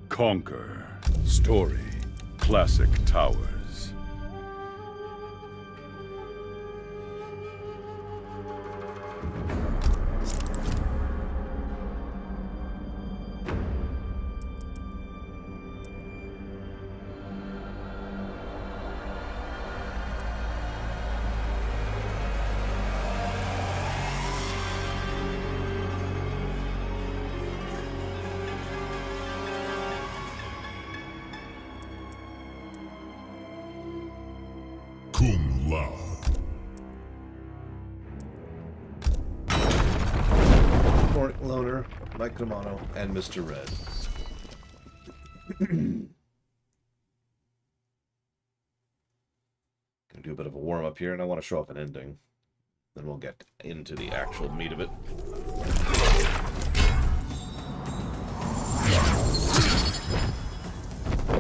Conquer. Story. Classic towers. Cum laude. Morning, Loner, Mike Kamano, and Mr. Red. Gonna do a bit of a warm-up here, and I want to show off an ending. Then we'll get into the actual meat of it.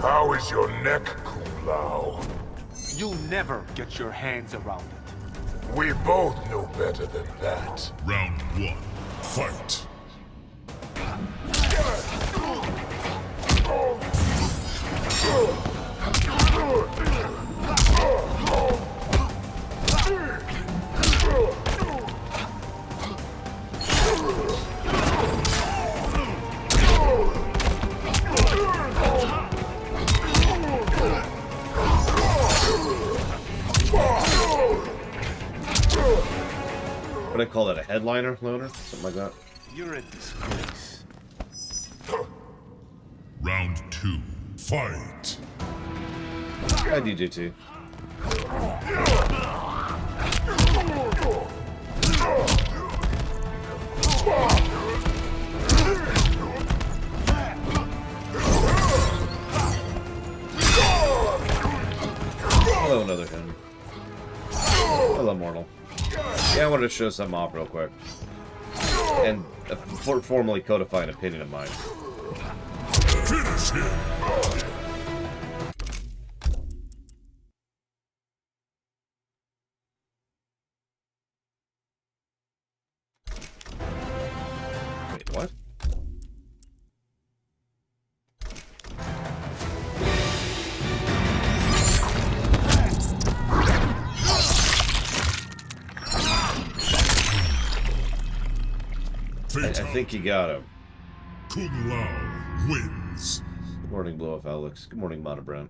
How is your neck, Cum laude? You'll never get your hands around it. We both know better than that. Round 1. Fight. What do I call that? A headliner, Loner? Something like that? You're a disgrace. Round 2. Fight. I do too. Hello, another him. Hello, mortal. Yeah, I wanted to show something off real quick. And formally codify an opinion of mine. Finish him. Wait, what? I think you got him. Cum laude wins. Good morning, Blow Off Alex. Good morning, Mana Brown.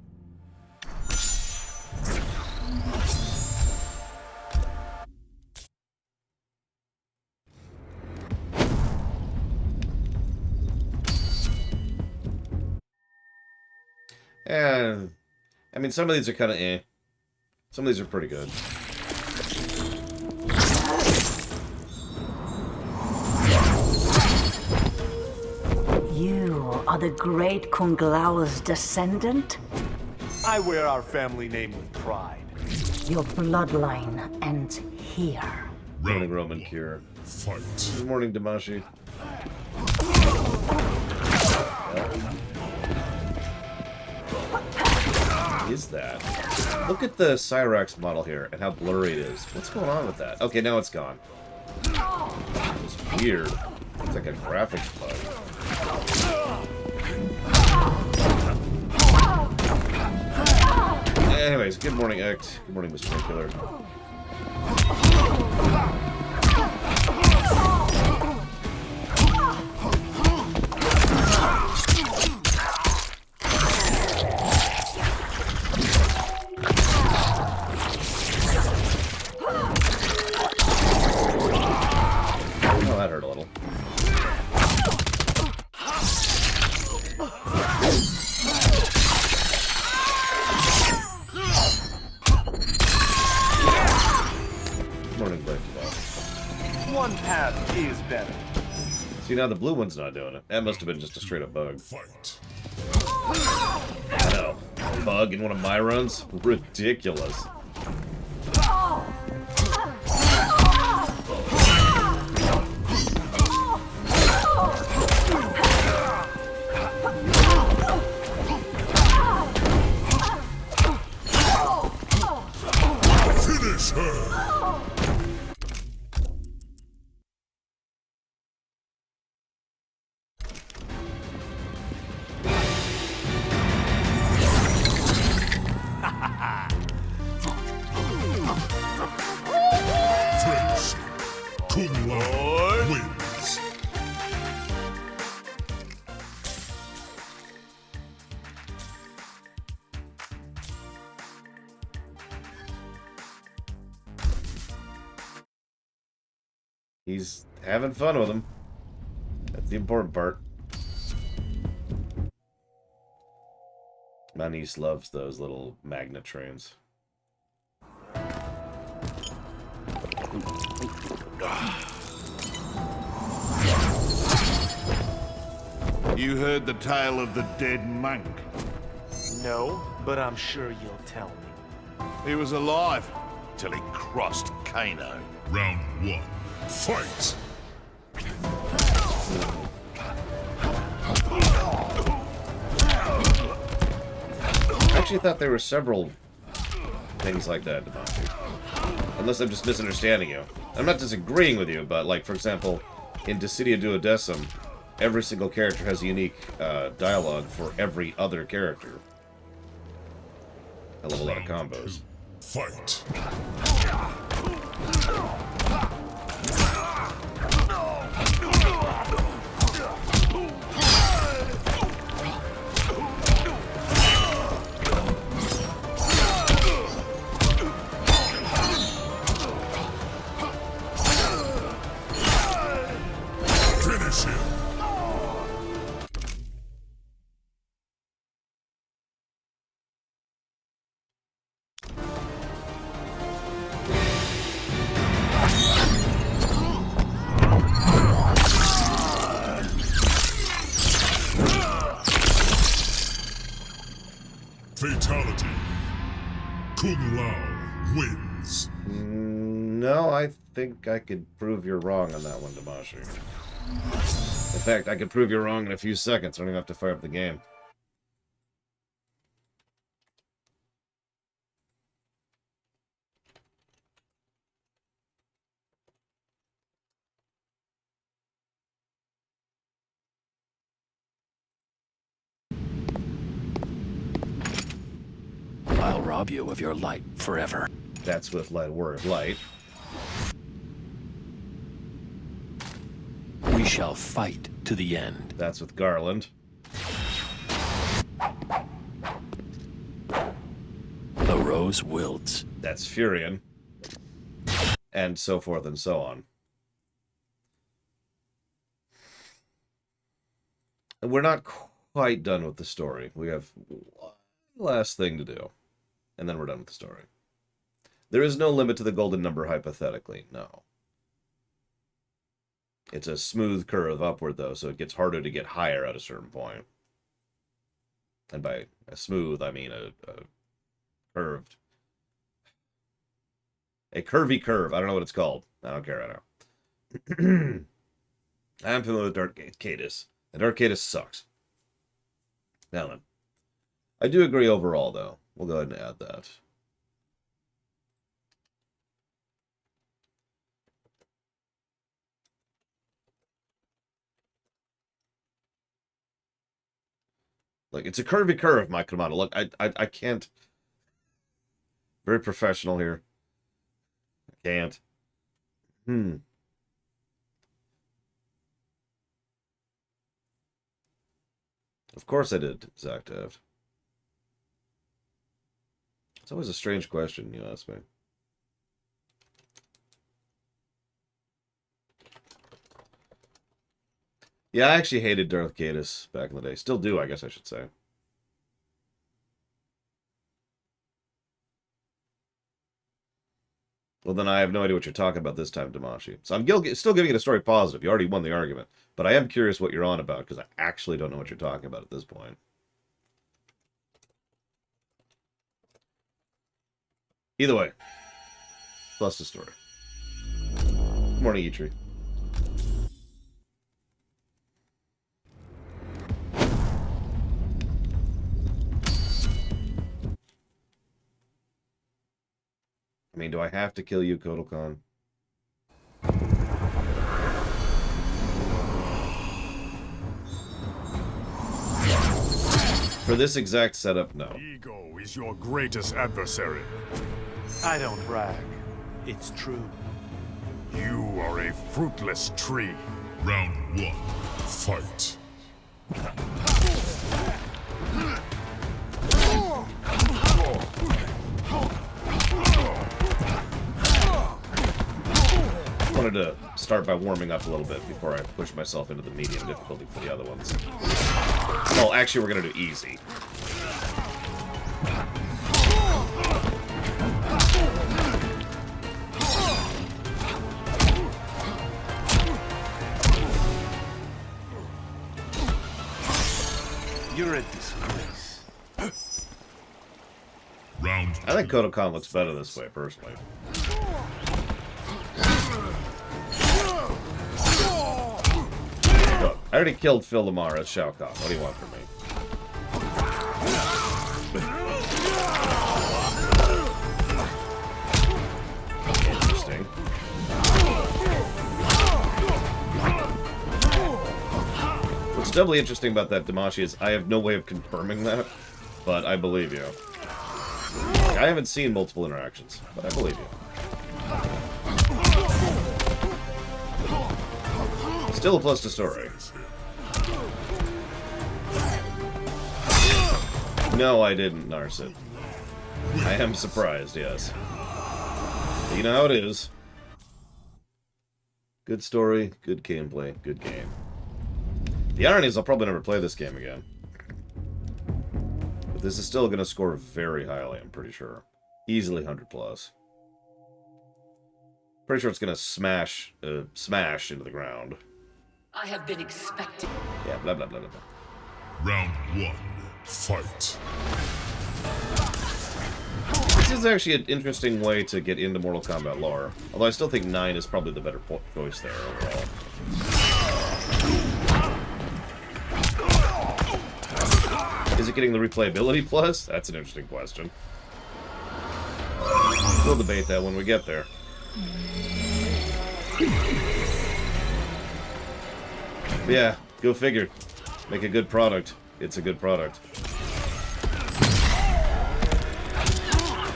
And I mean, some of these are kind of eh. Some of these are pretty good. You are the great Kung Lao's descendant? I wear our family name with pride. Your bloodline ends here. Good morning, Roman Cure. Fight. Good morning, Damashi. What is that? Look at the Cyrax model here and how blurry it is. What's going on with that? Okay, now it's gone. It's weird. It's like a graphics bug. Anyways, good morning, Ect. Good morning, Mr. Nuclear. Oh, that hurt a little. Morning, Blake. One path is better. See, now the blue one's not doing it. That must have been just a straight up bug. Fight. I know. Bug in one of my runs? Ridiculous. Finish her. He's having fun with them. That's the important part. My niece loves those little magnet trains. You heard the tale of the dead monk. No, but I'm sure you'll tell me. He was alive till he crossed Kano. Round 1. Fight! I actually thought there were several things like that, Demacia. Unless I'm just misunderstanding you. I'm not disagreeing with you, but, like, for example, in Dissidia Duodecim, every single character has a unique dialogue for every other character. I love a lot of combos. Fight! Finish him! Fatality. Kung Lao wins. No, I think I could prove you're wrong on that one, Demacia. In fact, I could prove you're wrong in a few seconds. I don't even have to fire up the game. I'll rob you of your light forever. That's with Word of Light. We shall fight to the end. That's with Garland. The rose wilts. That's Furion. And so forth and so on. And we're not quite done with the story. We have one last thing to do. And then we're done with the story. There is no limit to the golden number, hypothetically. No. It's a smooth curve upward, though, so it gets harder to get higher at a certain point. And by a smooth, I mean a curved. A curvy curve. I don't know what it's called. I don't care right now. I'm familiar with Dark Cadus. And Dark Cadus sucks. Now then. I do agree overall, though. We'll go ahead and add that. Like, it's a curvy curve, my Kamada. Look, I can't. Very professional here. I can't. Of course I did, Zactav. It's always a strange question, you ask me. Yeah, I actually hated Darth Cadus back in the day. Still do, I guess I should say. Well, then I have no idea what you're talking about this time, Damashi. So I'm still giving it a story positive. You already won the argument. But I am curious what you're on about, because I actually don't know what you're talking about at this point. Either way, plus the story. Good morning, Eitri. I mean, do I have to kill you, Kotal Khan? For this exact setup, no. Ego is your greatest adversary. I don't brag. It's true. You are a fruitless tree. Round 1. Fight. I want to wanted to start by warming up a little bit before I push myself into the medium difficulty for the other ones. Well, actually, we're gonna do easy. You're a disgrace. Round I think Kodokan looks better this way, personally. Look, I already killed Phil Lamar as Shao Kahn. What do you want from me? Interesting. What's doubly interesting about that, Damashi, is I have no way of confirming that, but I believe you. I haven't seen multiple interactions, but I believe you. Still a plus to story. No, I didn't, Narset. I am surprised, yes. But you know how it is. Good story, good gameplay, good game. The irony is I'll probably never play this game again. But this is still going to score very highly, I'm pretty sure. Easily 100 plus. Pretty sure it's going to smash into the ground. I have been expecting. Yeah, blah, blah, blah, blah, blah. Round 1. Fight. This is actually an interesting way to get into Mortal Kombat lore. Although I still think 9 is probably the better choice there overall. Is it getting the replayability plus? That's an interesting question. We'll debate that when we get there. But yeah, go figure. Make a good product. It's a good product.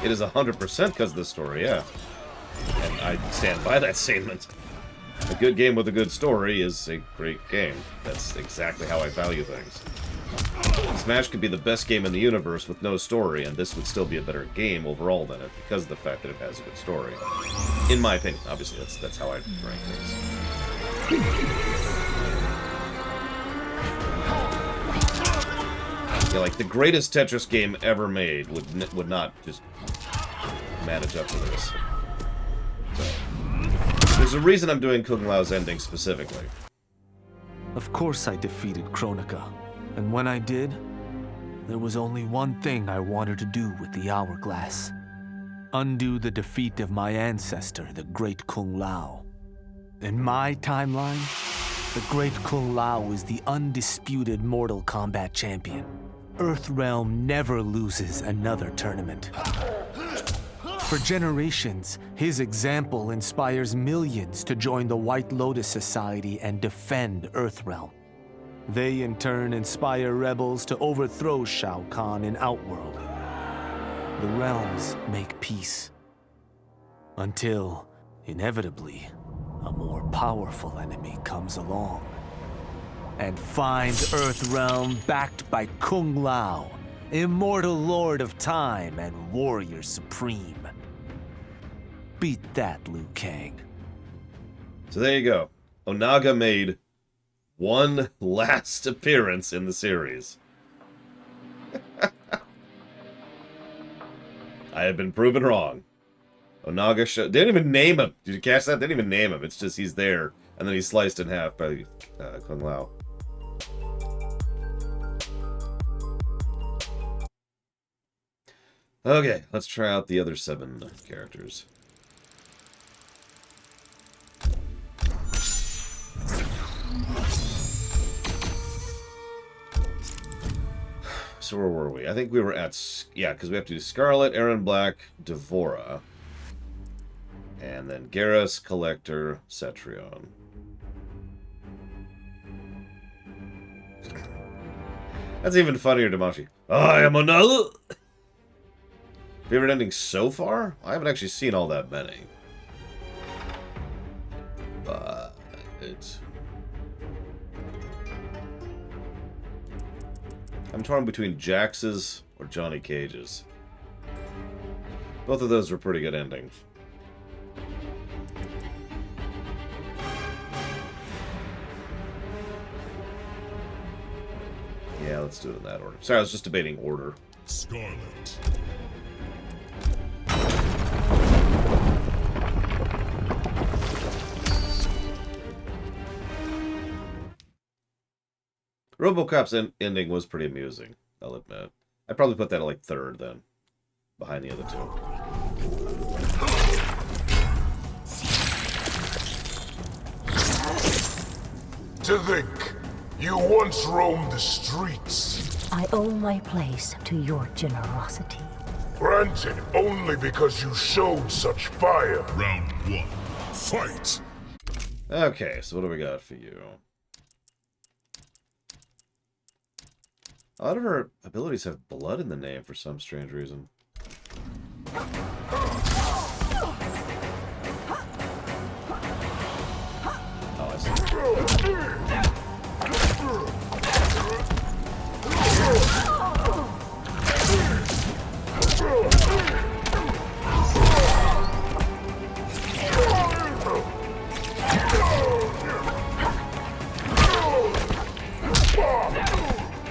It is 100% because of the story, yeah. And I stand by that statement. A good game with a good story is a great game. That's exactly how I value things. Smash could be the best game in the universe with no story, and this would still be a better game overall than it because of the fact that it has a good story. In my opinion, obviously, that's how I rank things. Yeah, like the greatest Tetris game ever made would not just manage up to this. So, there's a reason I'm doing Kung Lao's ending specifically. Of course I defeated Kronika. And when I did, there was only one thing I wanted to do with the hourglass. Undo the defeat of my ancestor, the Great Kung Lao. In my timeline, the Great Kung Lao is the undisputed Mortal Kombat champion. Earthrealm never loses another tournament. For generations, his example inspires millions to join the White Lotus Society and defend Earthrealm. They, in turn, inspire rebels to overthrow Shao Kahn in Outworld. The realms make peace. Until, inevitably, a more powerful enemy comes along and finds Earthrealm backed by Kung Lao, immortal lord of time and warrior supreme. Beat that, Liu Kang. So there you go. Onaga made one last appearance in the series. I have been proven wrong. Onaga didn't even name him. Did you catch that? They didn't even name him. It's just he's there, and then he's sliced in half by Kung Lao. Okay, let's try out the other 7 characters. So where were we? I think we were at... Yeah, because we have to do Scarlet, Aaron Black, Devora. And then Garrus, Collector, Cetrion. That's even funnier, Damashi. I am another... Favorite ending so far? I haven't actually seen all that many. But... it's... I'm torn between Jax's or Johnny Cage's. Both of those were pretty good endings. let's do it in that order. Sorry, I was just debating order. Scarlet. RoboCop's ending was pretty amusing, I'll admit. I'd probably put that at like third then, behind the other two. To think, you once roamed the streets. I owe my place to your generosity. Granted, only because you showed such fire. Round 1. Fight! Okay, so what do we got for you? A lot of her abilities have blood in the name for some strange reason. Oh, I see.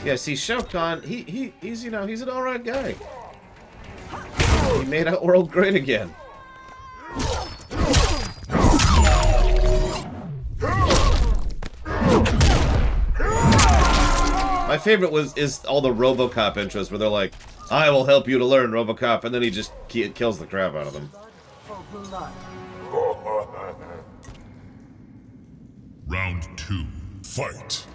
Yeah, see, Shao Kahn, he's, you know, he's an alright guy. He made our world great again. My favorite is all the RoboCop intros where they're like, I will help you to learn RoboCop, and then he just kills the crap out of them. Round 2. Fight!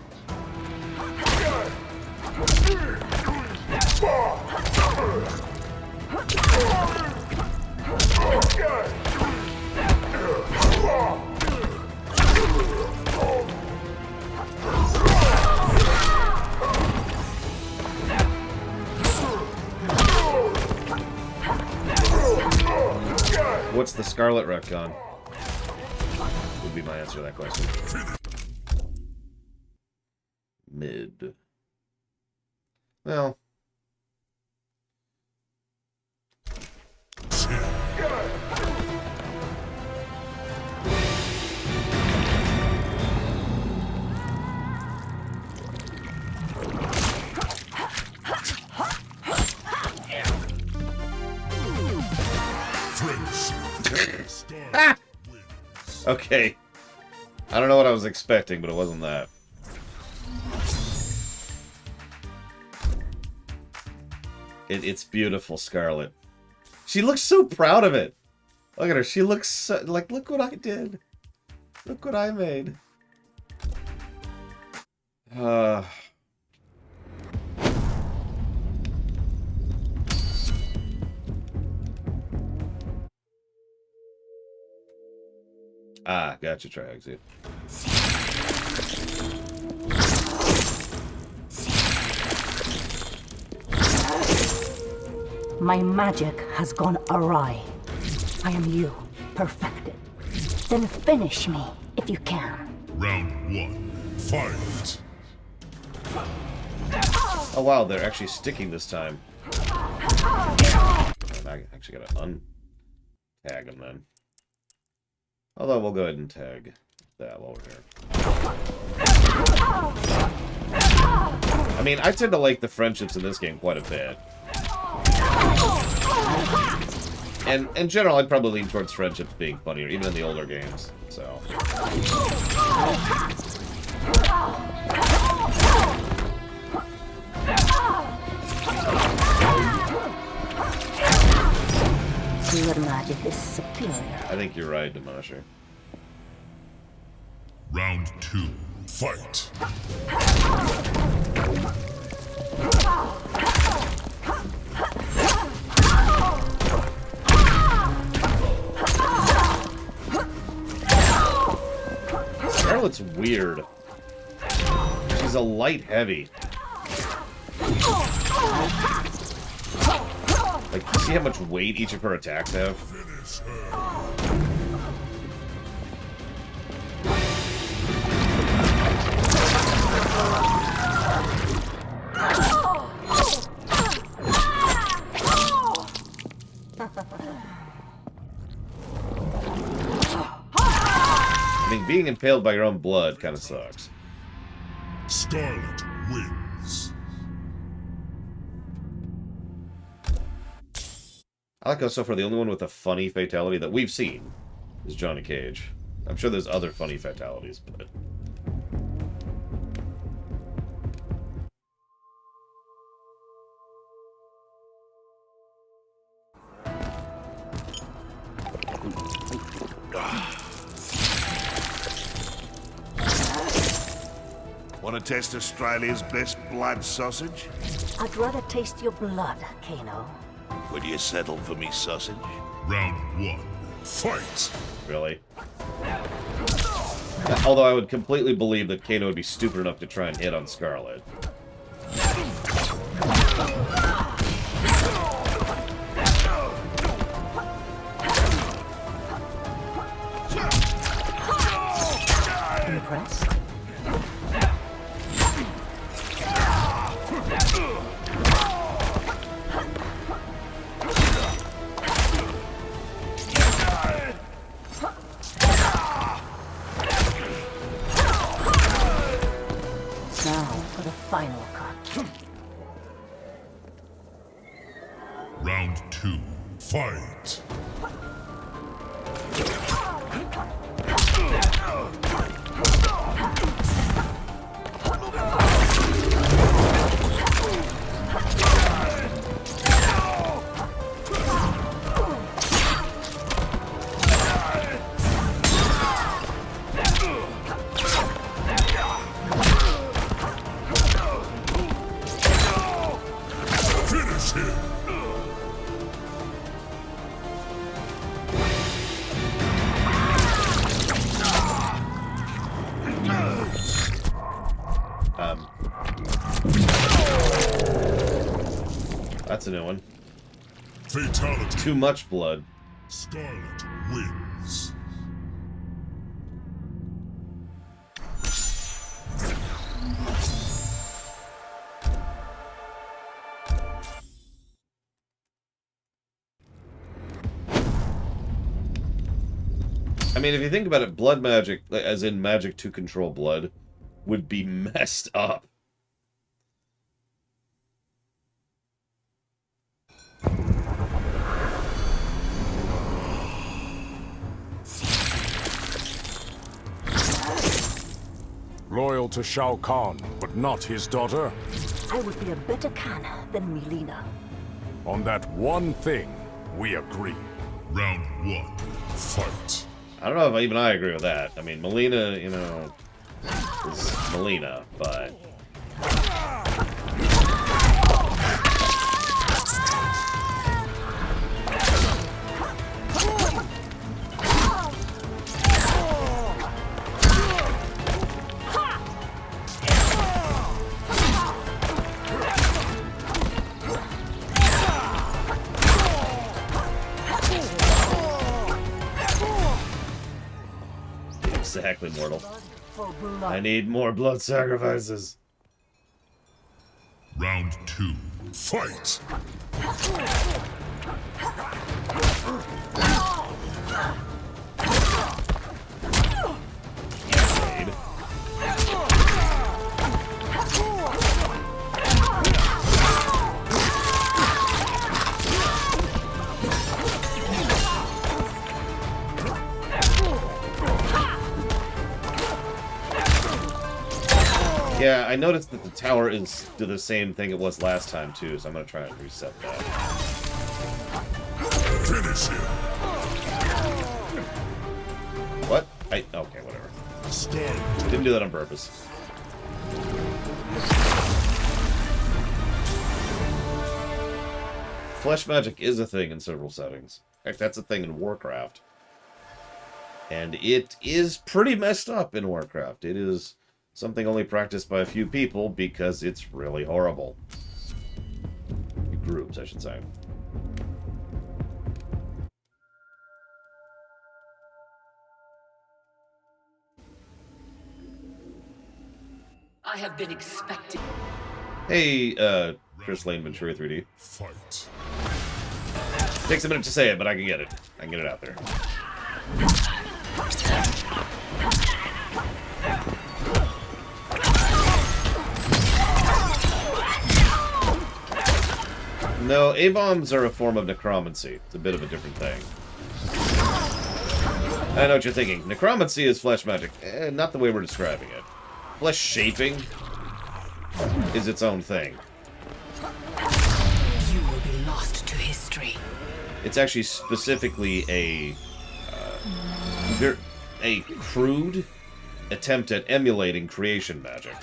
What's the Scarlet retcon? Would be my answer to that question. Mid. Well. Ah! Okay. I don't know what I was expecting, but it wasn't that. It's beautiful, Scarlet. She looks so proud of it. Look at her. She looks so, like, look what I did. Look what I made. Ah, gotcha, Triaxia. My magic has gone awry. I am you, perfected. Then finish me, if you can. Round 1. Fight! Oh wow, they're actually sticking this time. I actually gotta untag them then. Although we'll go ahead and tag that while we're here. I mean, I tend to like the friendships in this game quite a bit. And in general, I'd probably lean towards friendships being funnier, even in the older games, so. Your magic is superior. I think you're right, Demasher. Round 2. Fight! Scarlet's weird. She's a light heavy. Like, see how much weight each of her attacks have? I mean, being impaled by your own blood kind of sucks. Scarlet wins. I like how so far the only one with a funny fatality that we've seen is Johnny Cage. I'm sure there's other funny fatalities, but... Want to test Australia's best blood sausage? I'd rather taste your blood, Kano. Would you settle for me sausage? Round 1. Fight! Really? Although I would completely believe that Kano would be stupid enough to try and hit on Scarlet. Impressed? Now for the final cut. Round 2. Fight! Finish him! That's a new one. Fatality. Too much blood. Scarlet wins. I mean, if you think about it, blood magic, as in magic to control blood, would be messed up. Loyal to Shao Kahn, but not his daughter? I would be a better Kana than Milena. On that one thing, we agree. Round 1. Fight. I don't know if even I agree with that. I mean, Melina, you know, is Melina, but... Exactly, mortal. For blood. I need more blood sacrifices. Round 2. Fight! Yeah, I noticed that the tower is do the same thing it was last time too, so I'm gonna try and reset that. Finish him! What? Okay, whatever. Stand. Didn't do that on purpose. Flesh magic is a thing in several settings. In fact, that's a thing in Warcraft. And it is pretty messed up in Warcraft. It is something only practiced by a few people because it's really horrible. Groups, I should say. I have been expecting. Hey, Chris Lane Ventura 3D. Fight. Takes a minute to say it, but I can get it. I can get it out there. No, A-bombs are a form of necromancy. It's a bit of a different thing. I know what you're thinking. Necromancy is flesh magic. Not the way we're describing it. Flesh shaping is its own thing. You will be lost to history. It's actually specifically a crude attempt at emulating creation magic.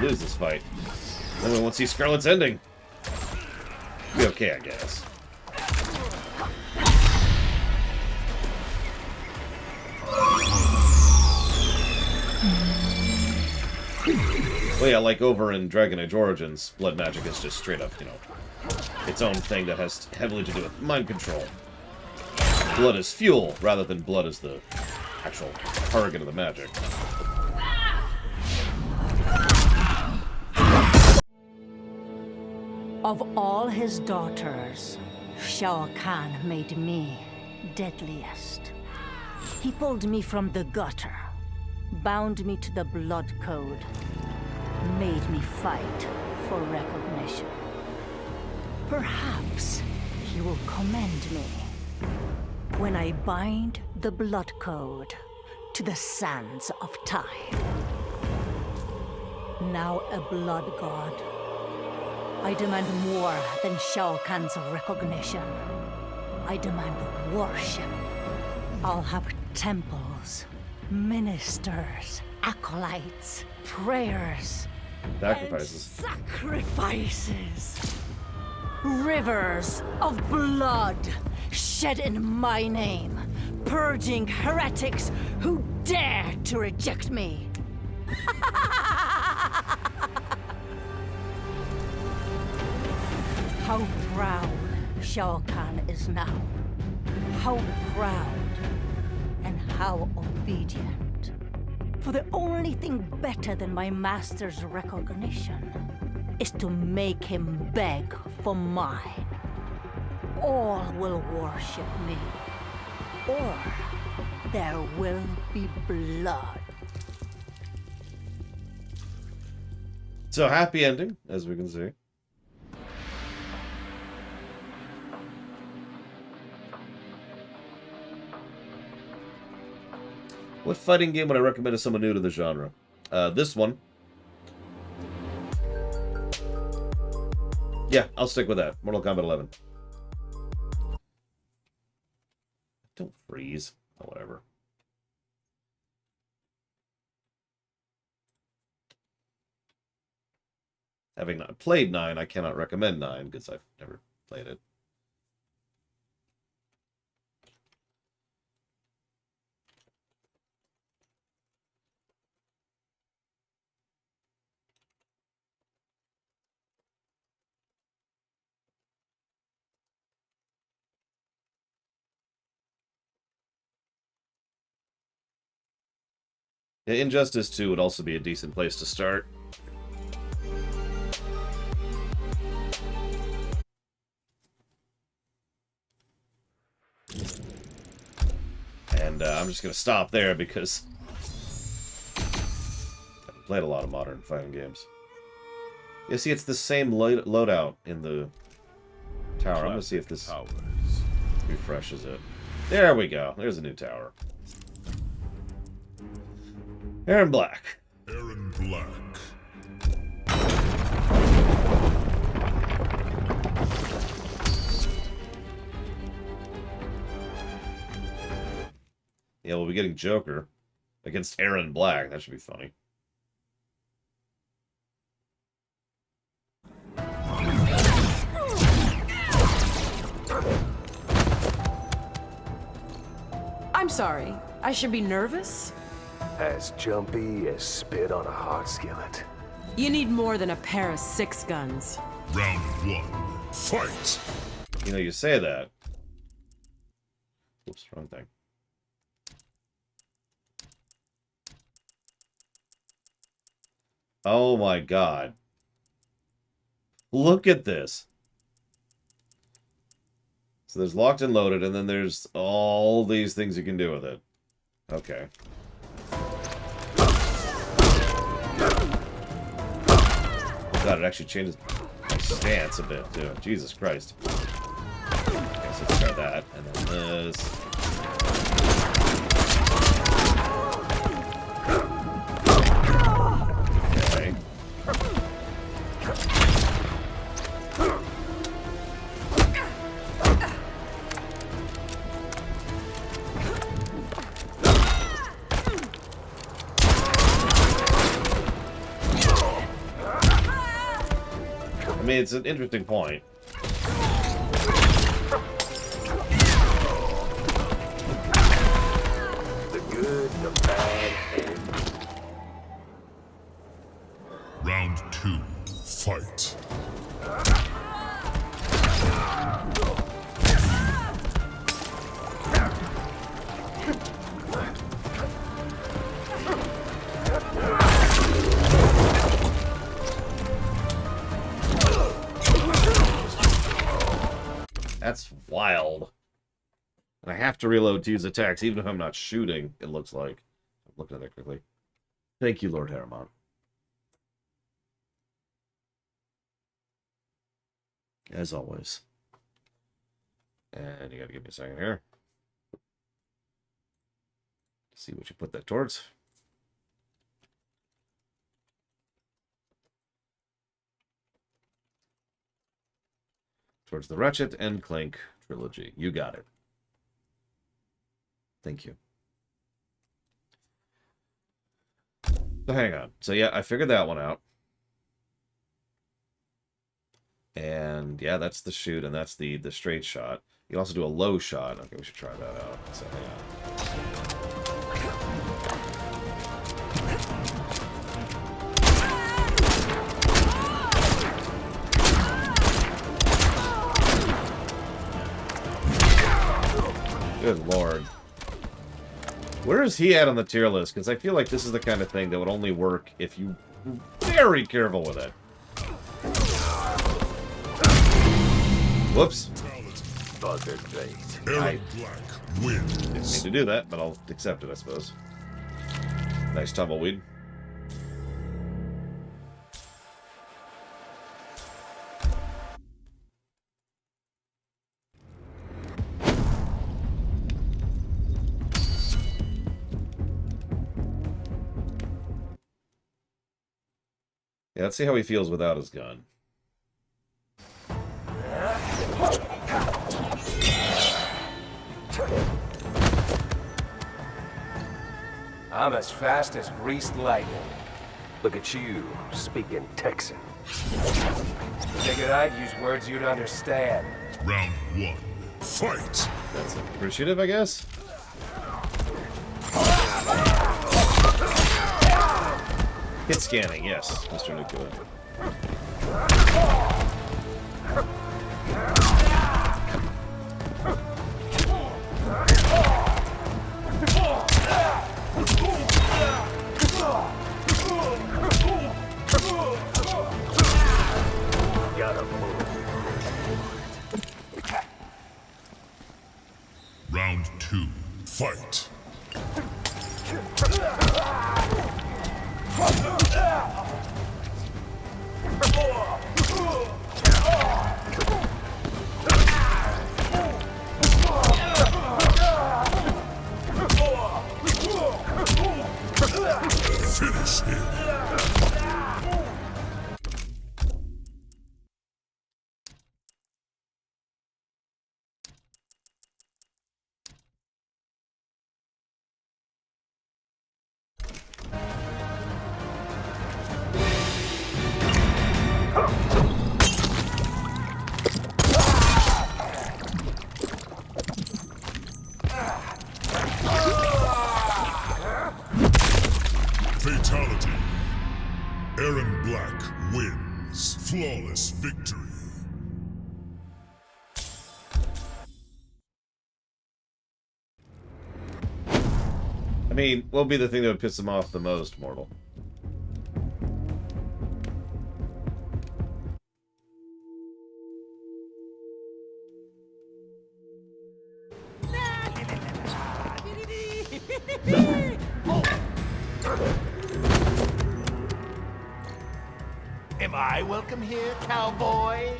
Lose this fight. Then we won't see Scarlet's ending. Be okay, I guess. Well, yeah, like over in Dragon Age Origins, blood magic is just straight up, you know, its own thing that has heavily to do with mind control. Blood is fuel, rather than blood as the actual target of the magic. Of all his daughters, Shao Kahn made me deadliest. He pulled me from the gutter, bound me to the blood code, made me fight for recognition. Perhaps he will commend me when I bind the blood code to the sands of time. Now a blood god, I demand more than Shao Kahn's recognition. I demand worship. I'll have temples, ministers, acolytes, prayers, Sacrifices. and sacrifices. Rivers of blood shed in my name, purging heretics who dare to reject me. How proud Shao Kahn is now. How proud and how obedient. For the only thing better than my master's recognition is to make him beg for mine. All will worship me, or there will be blood. So, happy ending, as we can see. What fighting game would I recommend to someone new to the genre? This one. Yeah, I'll stick with that. Mortal Kombat 11. Don't freeze. Oh, whatever. Having not played 9, I cannot recommend 9 because I've never played it. Yeah, Injustice 2 would also be a decent place to start. And I'm just going to stop there because I haven't played a lot of modern fighting games. You see, it's the same loadout in the tower. I'm going to see if this refreshes it. There we go. There's a new tower. Aaron Black. Aaron Black. Yeah, we'll be getting Joker against Aaron Black. That should be funny. I'm sorry. I should be nervous? As jumpy as spit on a hot skillet. You need more than a pair of 6 guns. Round 1. Fight! You know, you say that. Oops, wrong thing. Oh my god. Look at this. So there's locked and loaded, and then there's all these things you can do with it. Okay. God, it actually changes my stance a bit, too. Jesus Christ. Okay, so let's try that, and then this. Okay. I mean, it's an interesting point. The good, the bad, and... Round 2. Fight. That's wild. And I have to reload to use attacks, even if I'm not shooting, it looks like. I'm looking at that quickly. Thank you, Lord Harriman. As always. And you gotta give me a second here. See what you put that towards. Towards the Ratchet and Clank trilogy. You got it. Thank you. So hang on. So yeah, I figured that one out. And yeah, that's the shoot, and that's the straight shot. You can also do a low shot. Okay, we should try that out. So hang on. Good lord. Where is he at on the tier list? Because I feel like this is the kind of thing that would only work if you were very careful with it. Whoops. Bugger face. Aaron Black wins. Didn't mean to do that, but I'll accept it, I suppose. Nice tumbleweed. Yeah, let's see how he feels without his gun. I'm as fast as greased lightning. Look at you, speaking Texan. Figured I'd use words you'd understand. Round 1. Fight. That's appreciative, I guess. Hit scanning, yes, Mr. Nuclear. Gotta move. Round 2. Fight. Finish him. Fatality. Aaron Black wins. Flawless victory. I mean, what would be the thing that would piss him off the most, Mortal? Am I welcome here, cowboy?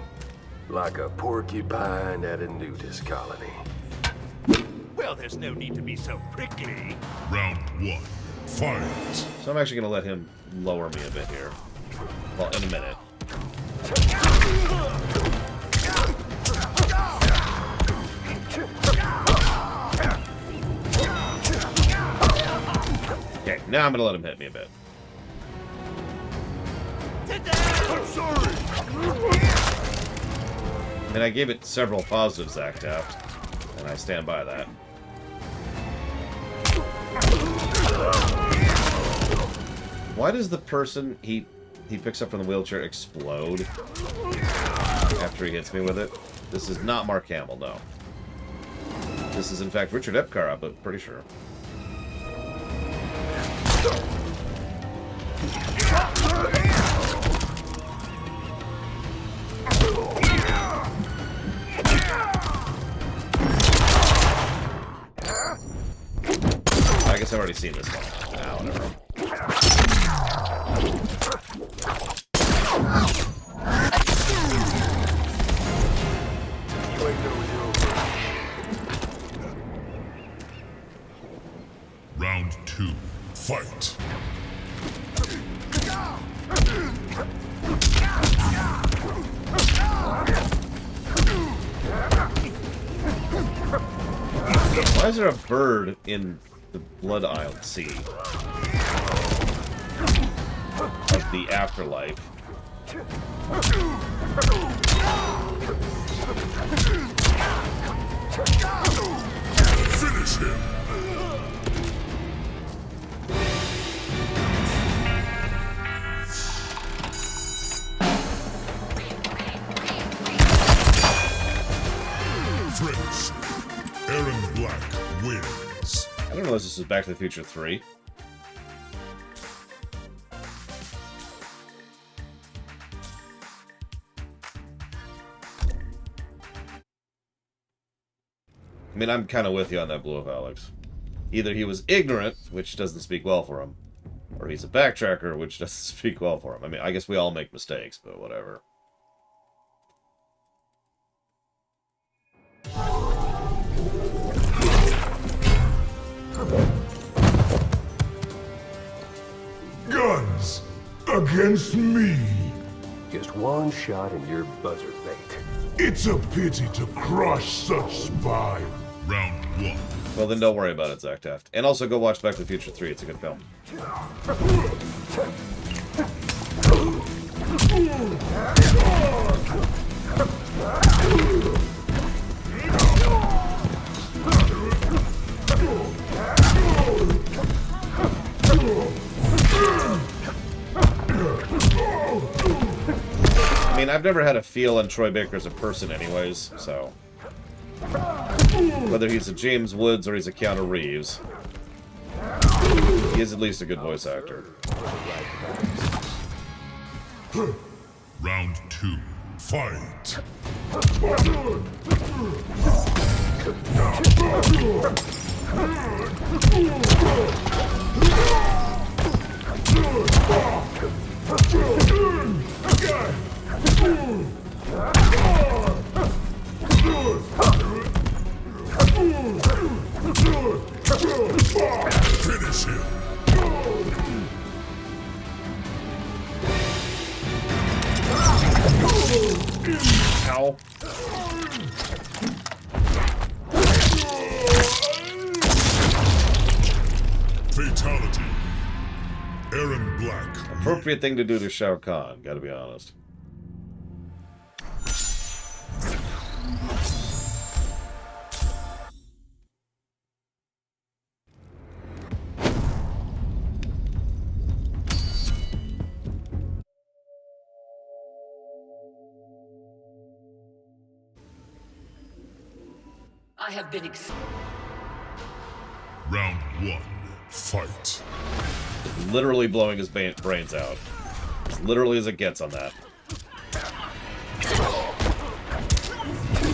Like a porcupine at a nudist colony. Well, there's no need to be so prickly. Round 1. Fight. So I'm actually going to let him lower me a bit here. Well, in a minute. Okay, now I'm going to let him hit me a bit. I'm sorry. And I gave it several positives, Zach Taft, and I stand by that. Why does the person he picks up from the wheelchair explode after he hits me with it? This is not Mark Hamill, no. This is, in fact, Richard Epcar, I'm pretty sure. I guess I've already seen this one. Ah, whatever. Round 2. Fight. Why is there a bird in the Blood Isle Sea of the afterlife? Finish him. French. Aaron Black wins. I don't know if this is Back to the Future 3. I mean, I'm kind of with you on that, Blue of Alex. Either he was ignorant, which doesn't speak well for him, or he's a backtracker, which doesn't speak well for him. I mean, I guess we all make mistakes, but whatever. Guns against me. Just one shot and you're buzzard bait. It's a pity to crush such spine. Round 1. Well, then don't worry about it, Zach Taft. And also go watch Back to the Future 3. It's a good film. I mean, I've never had a feel on Troy Baker as a person anyways, so... Whether he's a James Woods or he's a Keanu Reeves, he is at least a good voice actor. Round 2. Fight. Finish him. Ow. Fatality. Aaron Black. Appropriate thing to do to Shao Kahn, gotta be honest. I have been Round 1. Fight. Literally blowing his brains out. As literally as it gets on that.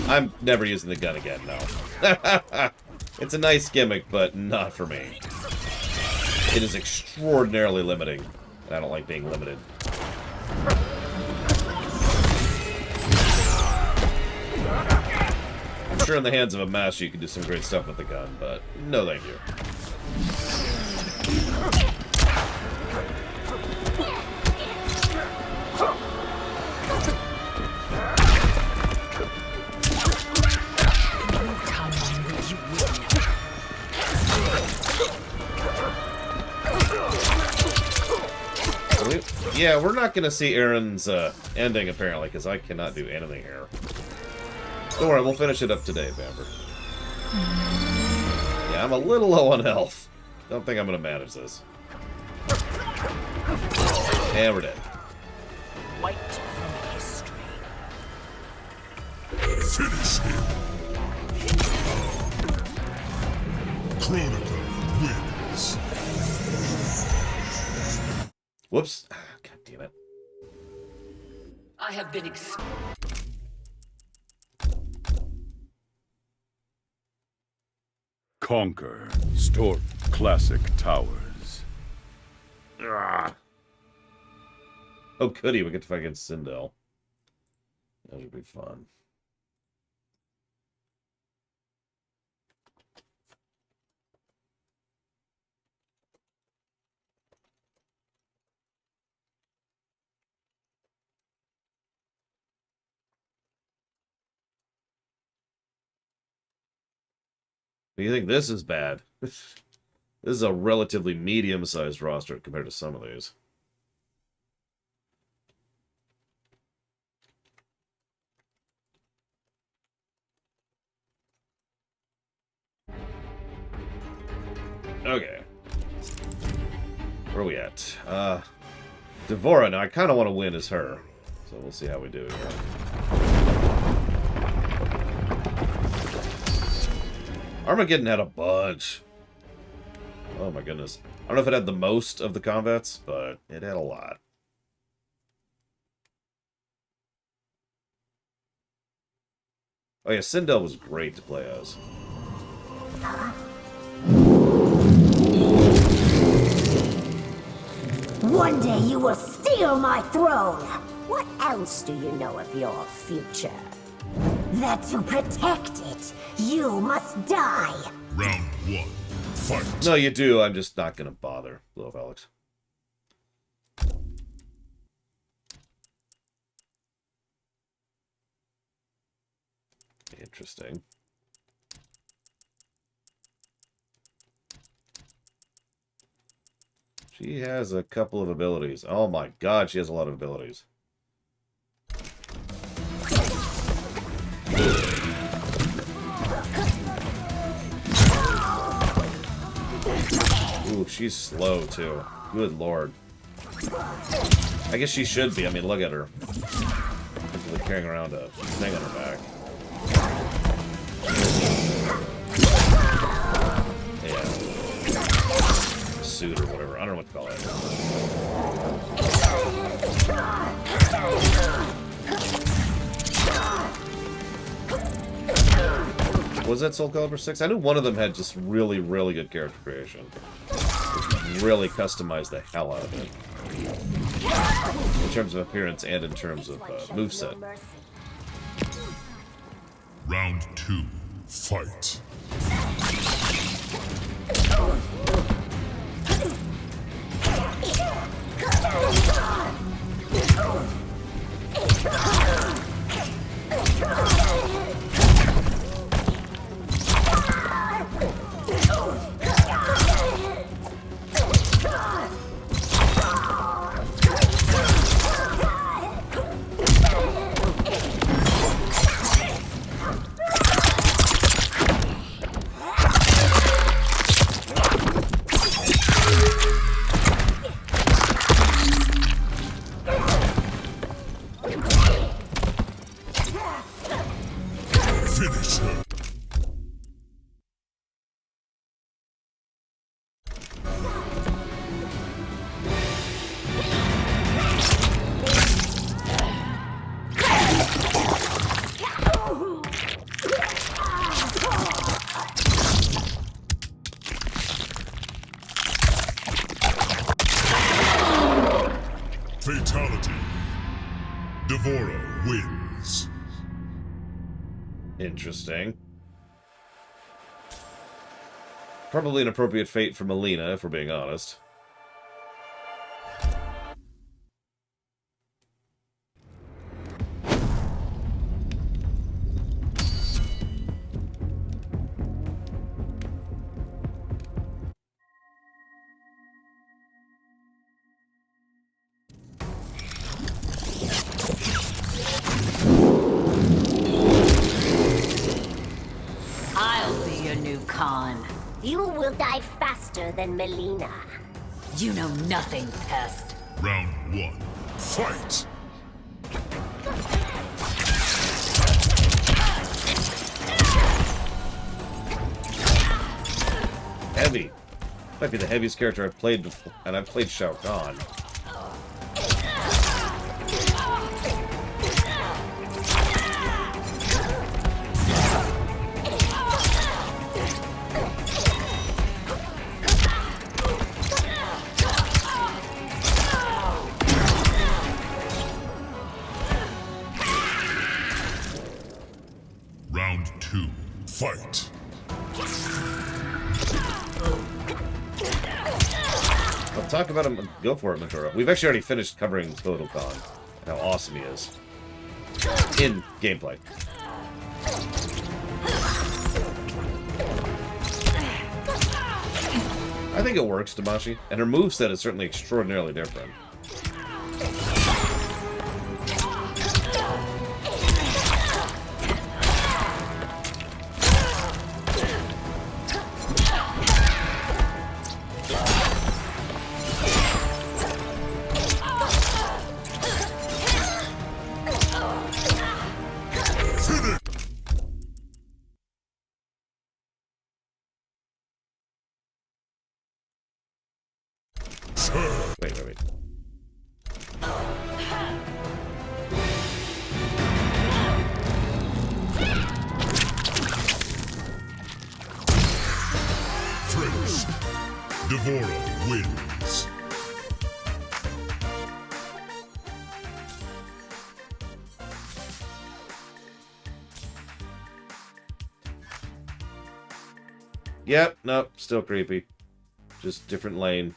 I'm never using the gun again, no. It's a nice gimmick, but not for me. It is extraordinarily limiting. And I don't like being limited. I'm sure in the hands of a master you can do some great stuff with the gun, but no thank you. Yeah, we're not going to see Aaron's ending, apparently, because I cannot do anything here. Don't worry, we'll finish it up today, Bamber. Yeah, I'm a little low on health. Don't think I'm going to manage this. And we're dead. White from history. Finish him. Kronika wins. Whoops. God damn it. I have been Conquer. Story. Classic towers. Ah. Oh, goody. We get to fight against Sindel. That would be fun. Do you think this is bad? This is a relatively medium-sized roster compared to some of these. Okay. Where are we at? Devora. Now, I kind of want to win as her. So we'll see how we do here. Armageddon had a bunch. Oh my goodness. I don't know if it had the most of the combats, but it had a lot. Oh yeah, Sindel was great to play as. One day you will steal my throne! What else do you know of your future? That to protect it, you must die! Round one, fight! No, you do. I'm just not gonna bother. Blow up, Alex. Interesting. She has a couple of abilities. Oh my god, she has a lot of abilities. Ooh, she's slow too. Good lord. I guess she should be. I mean, look at her. She's like carrying around a thing on her back. Yeah. Suit or whatever. I don't know what to call it. Was that Soul Calibur 6? I knew one of them had just really, really good character creation. Really customized the hell out of it. In terms of appearance and in terms of moveset. Round two, fight. Fatality. Devora wins. Interesting. Probably an appropriate fate for Melina, if we're being honest. I'll be your new Khan. You will die faster than Melina. You know nothing, pest. Round 1. Fight! Heavy. Might be the heaviest character I've played before, and I've played Shao Kahn. Round 2. Fight! I'll talk about him. Go for it, Matura. We've actually already finished covering Total Khan. How awesome he is. In gameplay. I think it works, Damashi. And her moveset is certainly extraordinarily different. Wait. Finish. Devora wins. Yep, nope, still creepy. Just different lane.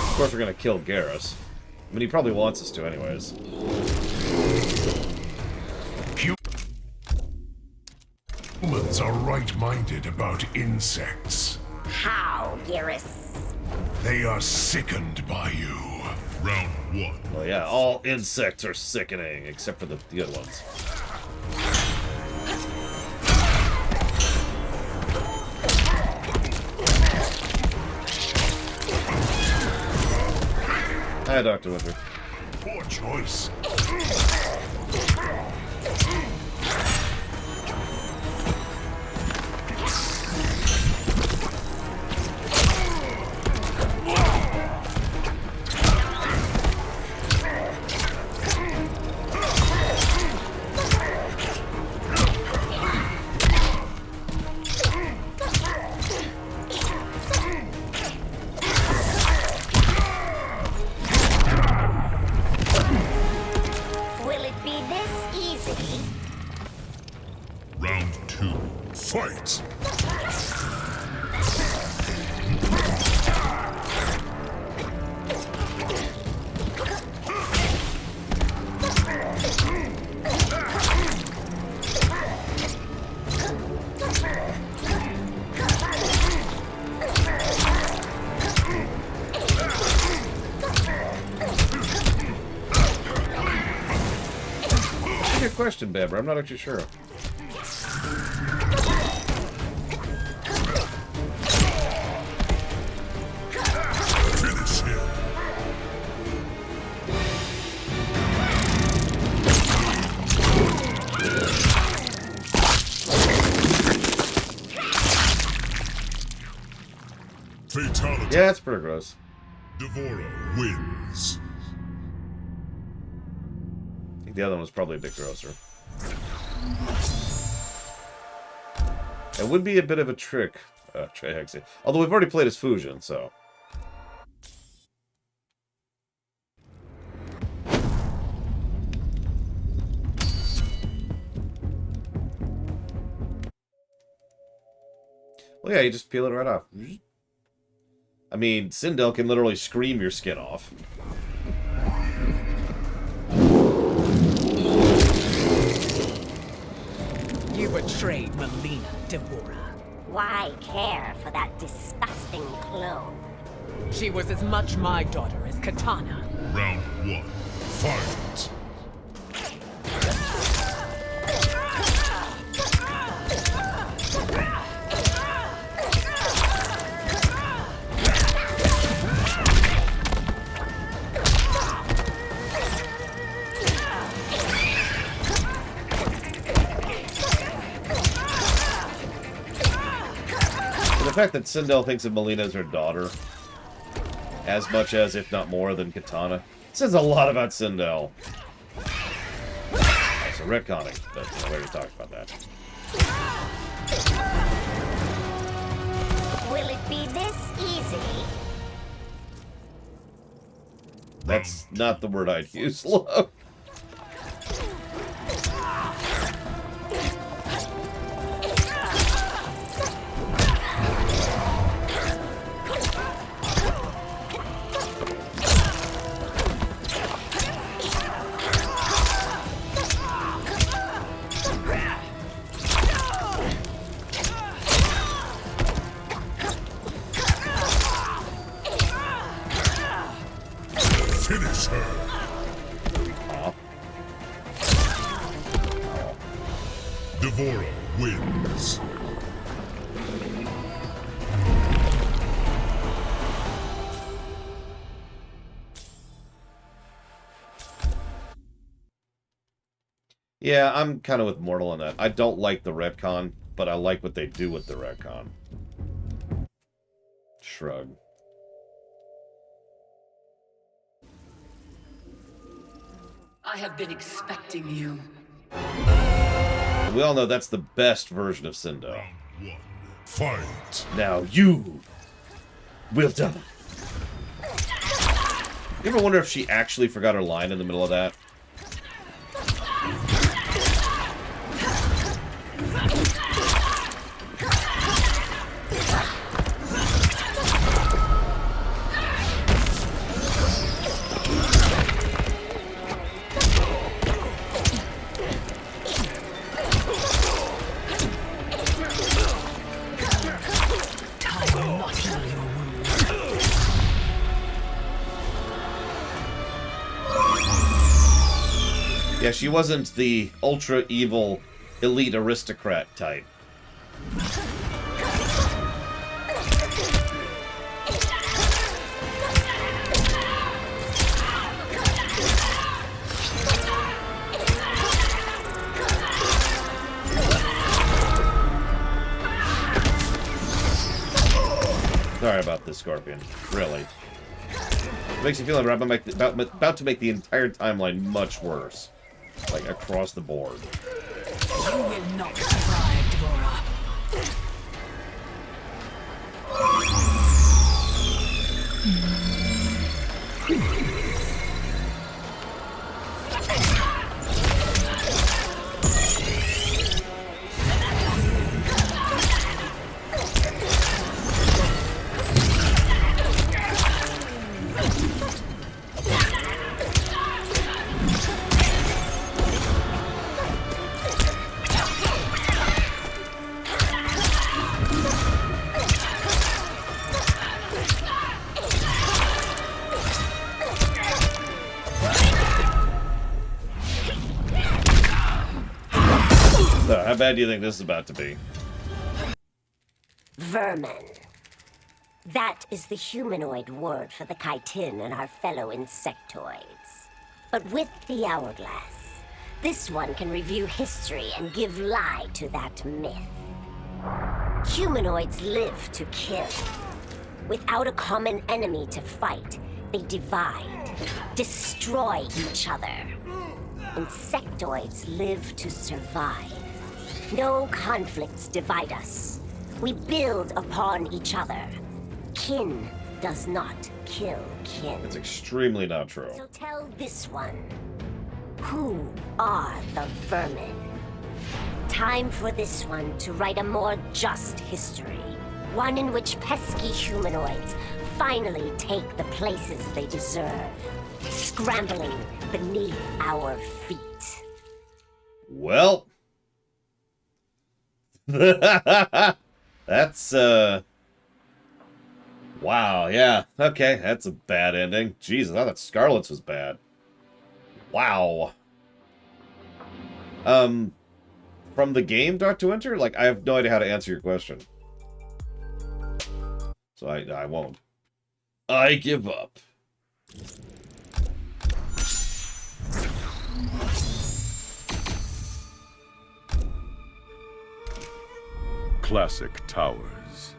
Of course we're gonna kill Garrus. I mean, he probably wants us to anyways. Humans are right-minded about insects. How, Garrus? They are sickened by you. Round 1. Well, yeah, all insects are sickening, except for the good ones. Hi, Dr. Winter. Poor choice. Will it be this easy? Round 2. Fight! Good question, Bamber. I'm not actually sure. Finish him. Yeah, it's pretty gross. Devora wins. I think the other one was probably a bit grosser. It would be a bit of a trick, actually. Although we've already played as Fusion, so. Well, yeah, you just peel it right off. I mean, Sindel can literally scream your skin off. You betrayed Melina, Devora. Why care for that disgusting clone? She was as much my daughter as Katana. Round 1. Fight! The fact that Sindel thinks of Melina as her daughter, as much as, if not more, than Katana, says a lot about Sindel. So retconning, but we already talked about that. Will it be this easy? That's not the word I'd use, look. Finish her. Devora wins. Yeah, I'm kind of with Mortal on that. I don't like the retcon, but I like what they do with the retcon. Shrug. I have been expecting you. We all know that's the best version of Sindel. Round 1. Fight! Now you will die. You ever wonder if she actually forgot her line in the middle of that? Yeah, she wasn't the ultra evil elite aristocrat type. Sorry about this, Scorpion. Really. It makes you feel like I'm about to make the entire timeline much worse. Like, across the board. You will not survive, Devora. So, how bad do you think this is about to be? Vermin. That is the humanoid word for the chitin and our fellow insectoids. But with the hourglass, this one can review history and give lie to that myth. Humanoids live to kill. Without a common enemy to fight, they divide, destroy each other. Insectoids live to survive. No conflicts divide us. We build upon each other. Kin does not kill kin. It's extremely not true. So tell this one, who are the vermin? Time for this one to write a more just history. One in which pesky humanoids finally take the places they deserve, scrambling beneath our feet. Well, that's, wow, yeah, okay, that's a bad ending. Jesus, I thought Scarlet's was bad. Wow. From the game, Dr. Winter? Like, I have no idea how to answer your question. So I won't. I give up. Classic towers.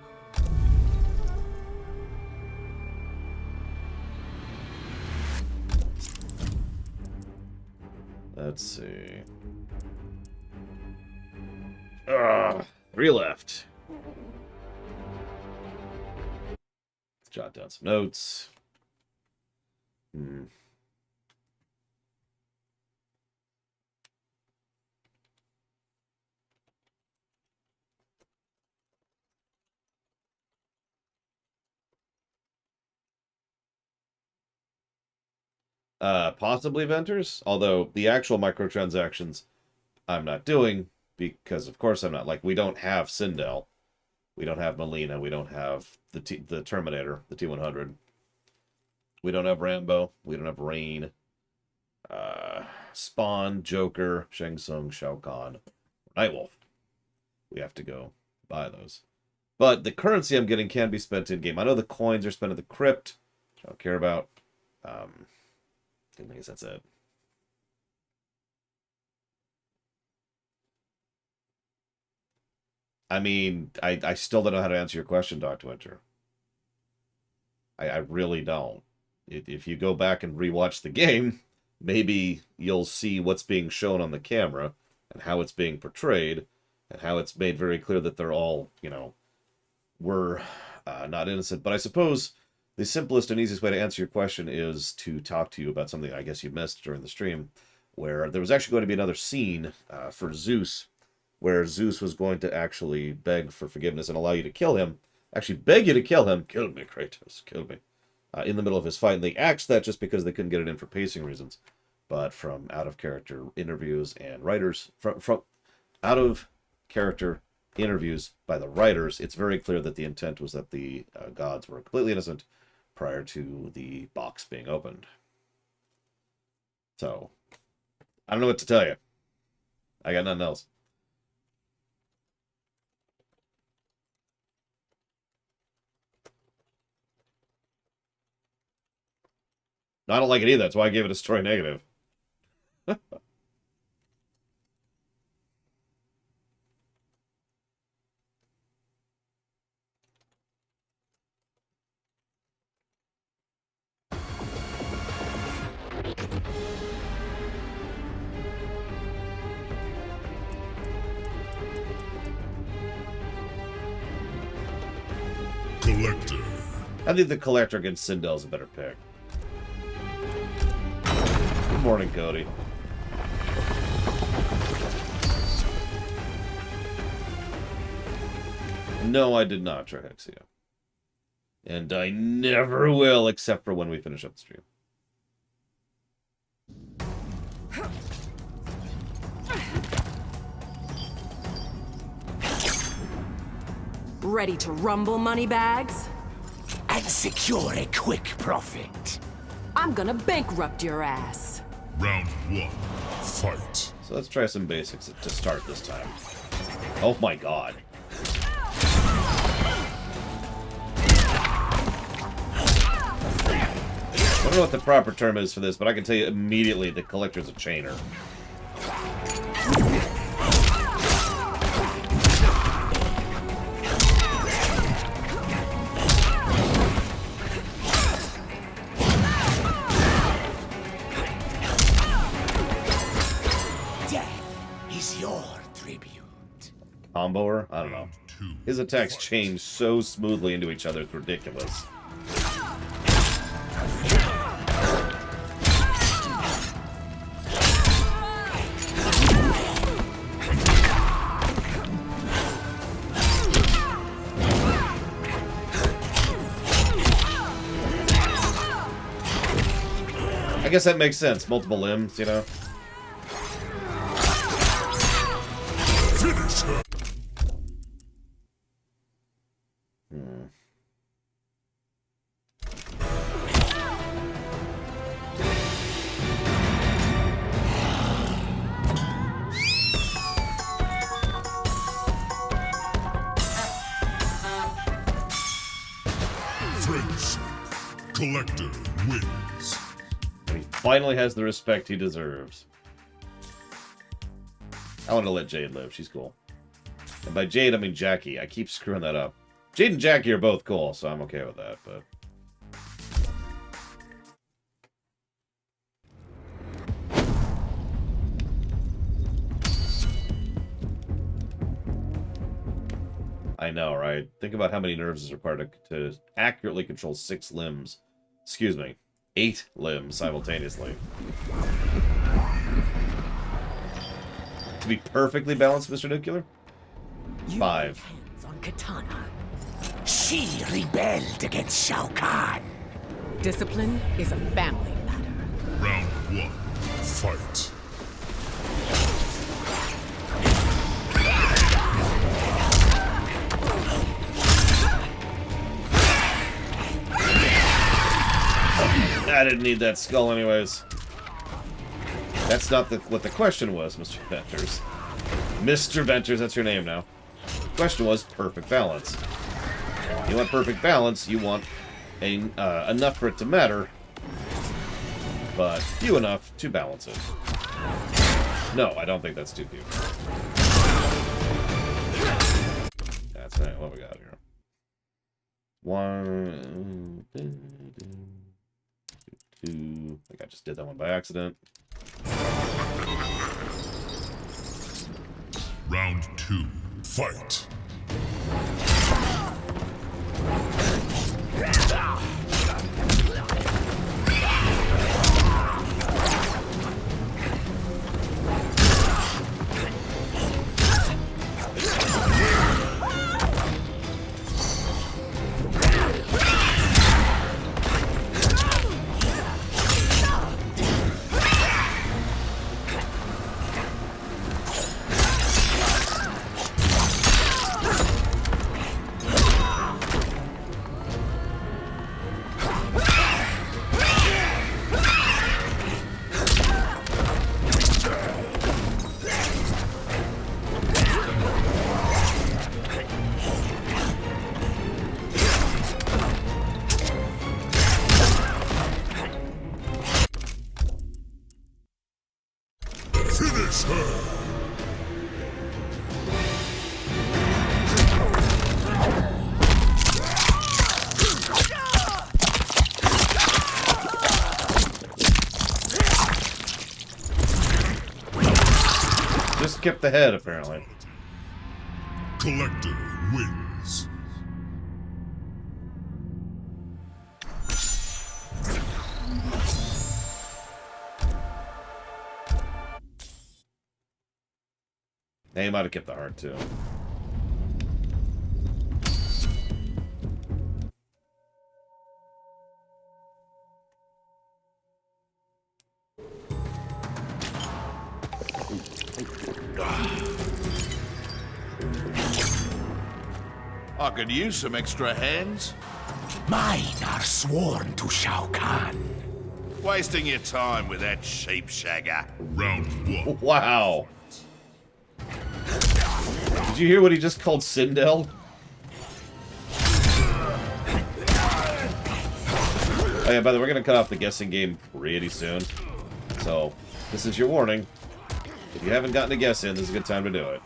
Let's see. 3 left. Let's jot down some notes. Possibly Venters, although the actual microtransactions I'm not doing because, of course, I'm not. Like, we don't have Sindel. We don't have Melina. We don't have the Terminator, the T-100. We don't have Rambo. We don't have Rain. Spawn, Joker, Shang Tsung, Shao Kahn, Nightwolf. We have to go buy those. But the currency I'm getting can be spent in-game. I know the coins are spent at the crypt, which I don't care about. I guess that's it. I mean, I still don't know how to answer your question, Dr. Winter. I really don't. If you go back and rewatch the game, maybe you'll see what's being shown on the camera and how it's being portrayed and how it's made very clear that they're all, you know, were not innocent. But I suppose the simplest and easiest way to answer your question is to talk to you about something I guess you missed during the stream, where there was actually going to be another scene for Zeus, where Zeus was going to actually beg for forgiveness and allow you to kill him. Actually beg you to kill him. Kill me, Kratos. Kill me. In the middle of his fight. And they axed that just because they couldn't get it in for pacing reasons. But from out-of-character interviews and writers, from out-of-character interviews by the writers, it's very clear that the intent was that the gods were completely innocent prior to the box being opened. So, I don't know what to tell you. I got nothing else. I don't like it either. That's why I gave it a story negative. Collector. I think the Collector against Sindel is a better pick. Good morning, Cody. No, I did not try Hexia. And I never will, except for when we finish up the stream. Ready to rumble, moneybags? And secure a quick profit. I'm gonna bankrupt your ass. Round 1. Fight. So let's try some basics to start this time. Oh my god. I don't know what the proper term is for this, but I can tell you immediately the Collector's a chainer. is your tribute? Comboer? I don't know. His attacks change so smoothly into each other, it's ridiculous. I guess that makes sense. Multiple limbs, you know? Finish her. Friendship. Collector wins. He finally has the respect he deserves. I want to let Jade live. She's cool. And by Jade, I mean Jackie. I keep screwing that up. Jade and Jackie are both cool, so I'm okay with that, but... I know, right? Think about how many nerves is required to accurately control 6 limbs. Excuse me. 8 limbs simultaneously. To be perfectly balanced, Mr. Nuclear? 5. Hands on Katana. She rebelled against Shao Kahn. Discipline is a family matter. Round 1. Fight. I didn't need that skull anyways. That's not what the question was, Mr. Ventures. Mr. Ventures, that's your name now. The question was perfect balance. You want perfect balance, you want enough for it to matter, but few enough to balance it. No, I don't think that's too few. That's right, what we got here. 1, 2. I think I just did that one by accident. Round 2. Fight. Finish her! Just kept the head, apparently. Collector wins. He might have kept the heart, too. I could use some extra hands. Mine are sworn to Shao Kahn. Wasting your time with that sheepshagger. Round 1. Wow. Did you hear what he just called Sindel? Oh yeah, by the way, we're gonna cut off the guessing game pretty soon. So, this is your warning. If you haven't gotten a guess in, this is a good time to do it.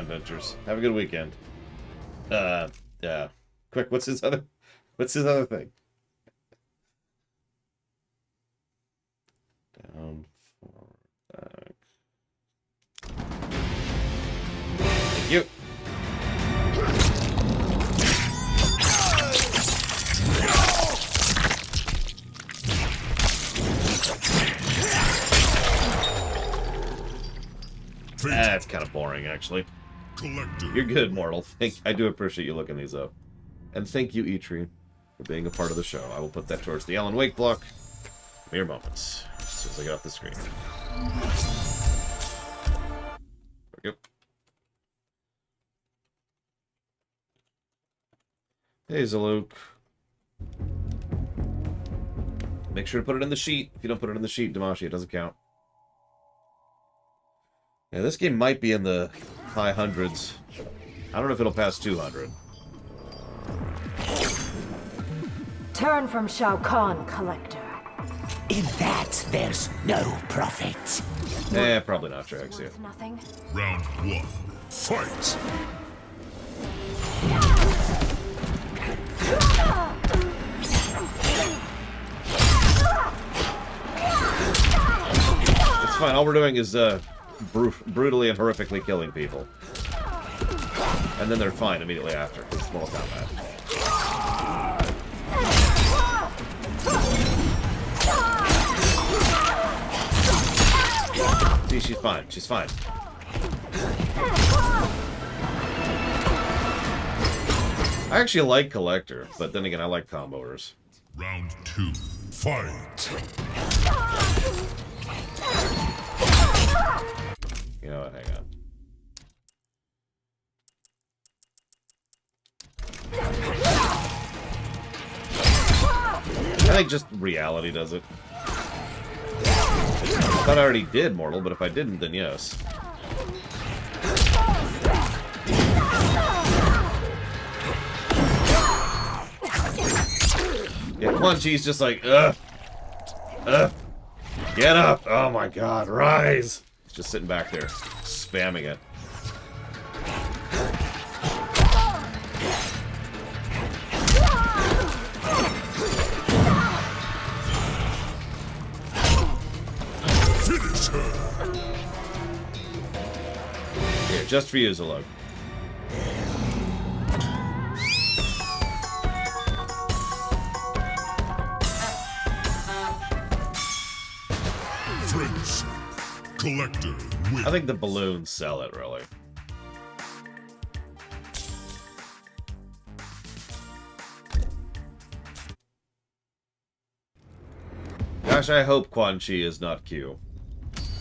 adventures. Have a good weekend. Yeah. Quick, what's his other thing? Down, forward, back. Thank you. That's kind of boring, actually. Collector. You're good, Mortal. I do appreciate you looking these up. And thank you, Etrian, for being a part of the show. I will put that towards the Alan Wake block. Mere moments. As soon as I get off the screen. There we go. Hey, Zaluk. Make sure to put it in the sheet. If you don't put it in the sheet, Damashi, it doesn't count. Yeah, this game might be in the high hundreds. I don't know if it'll pass 200. Turn from Shao Kahn, Collector. In that, there's no profit. Eh, probably not, Trax. Yeah. Nothing. Round 1. Fight! It's fine. All we're doing is brutally and horrifically killing people. And then they're fine immediately after. It's Mortal Kombat. See, she's fine. She's fine. I actually like Collector, but then again, I like comboers. Round 2. Fight! You know what? Hang on. I think just reality does it. I thought I already did Mortal, but if I didn't, then yes. Yeah, Quan Chi's just like, get up! Oh my god, rise! He's just sitting back there, spamming it. Finish her! Here, just for you, Zalug. Friends. Collector wins. I think the balloons sell it, really. Gosh, I hope Quan Chi is not Q.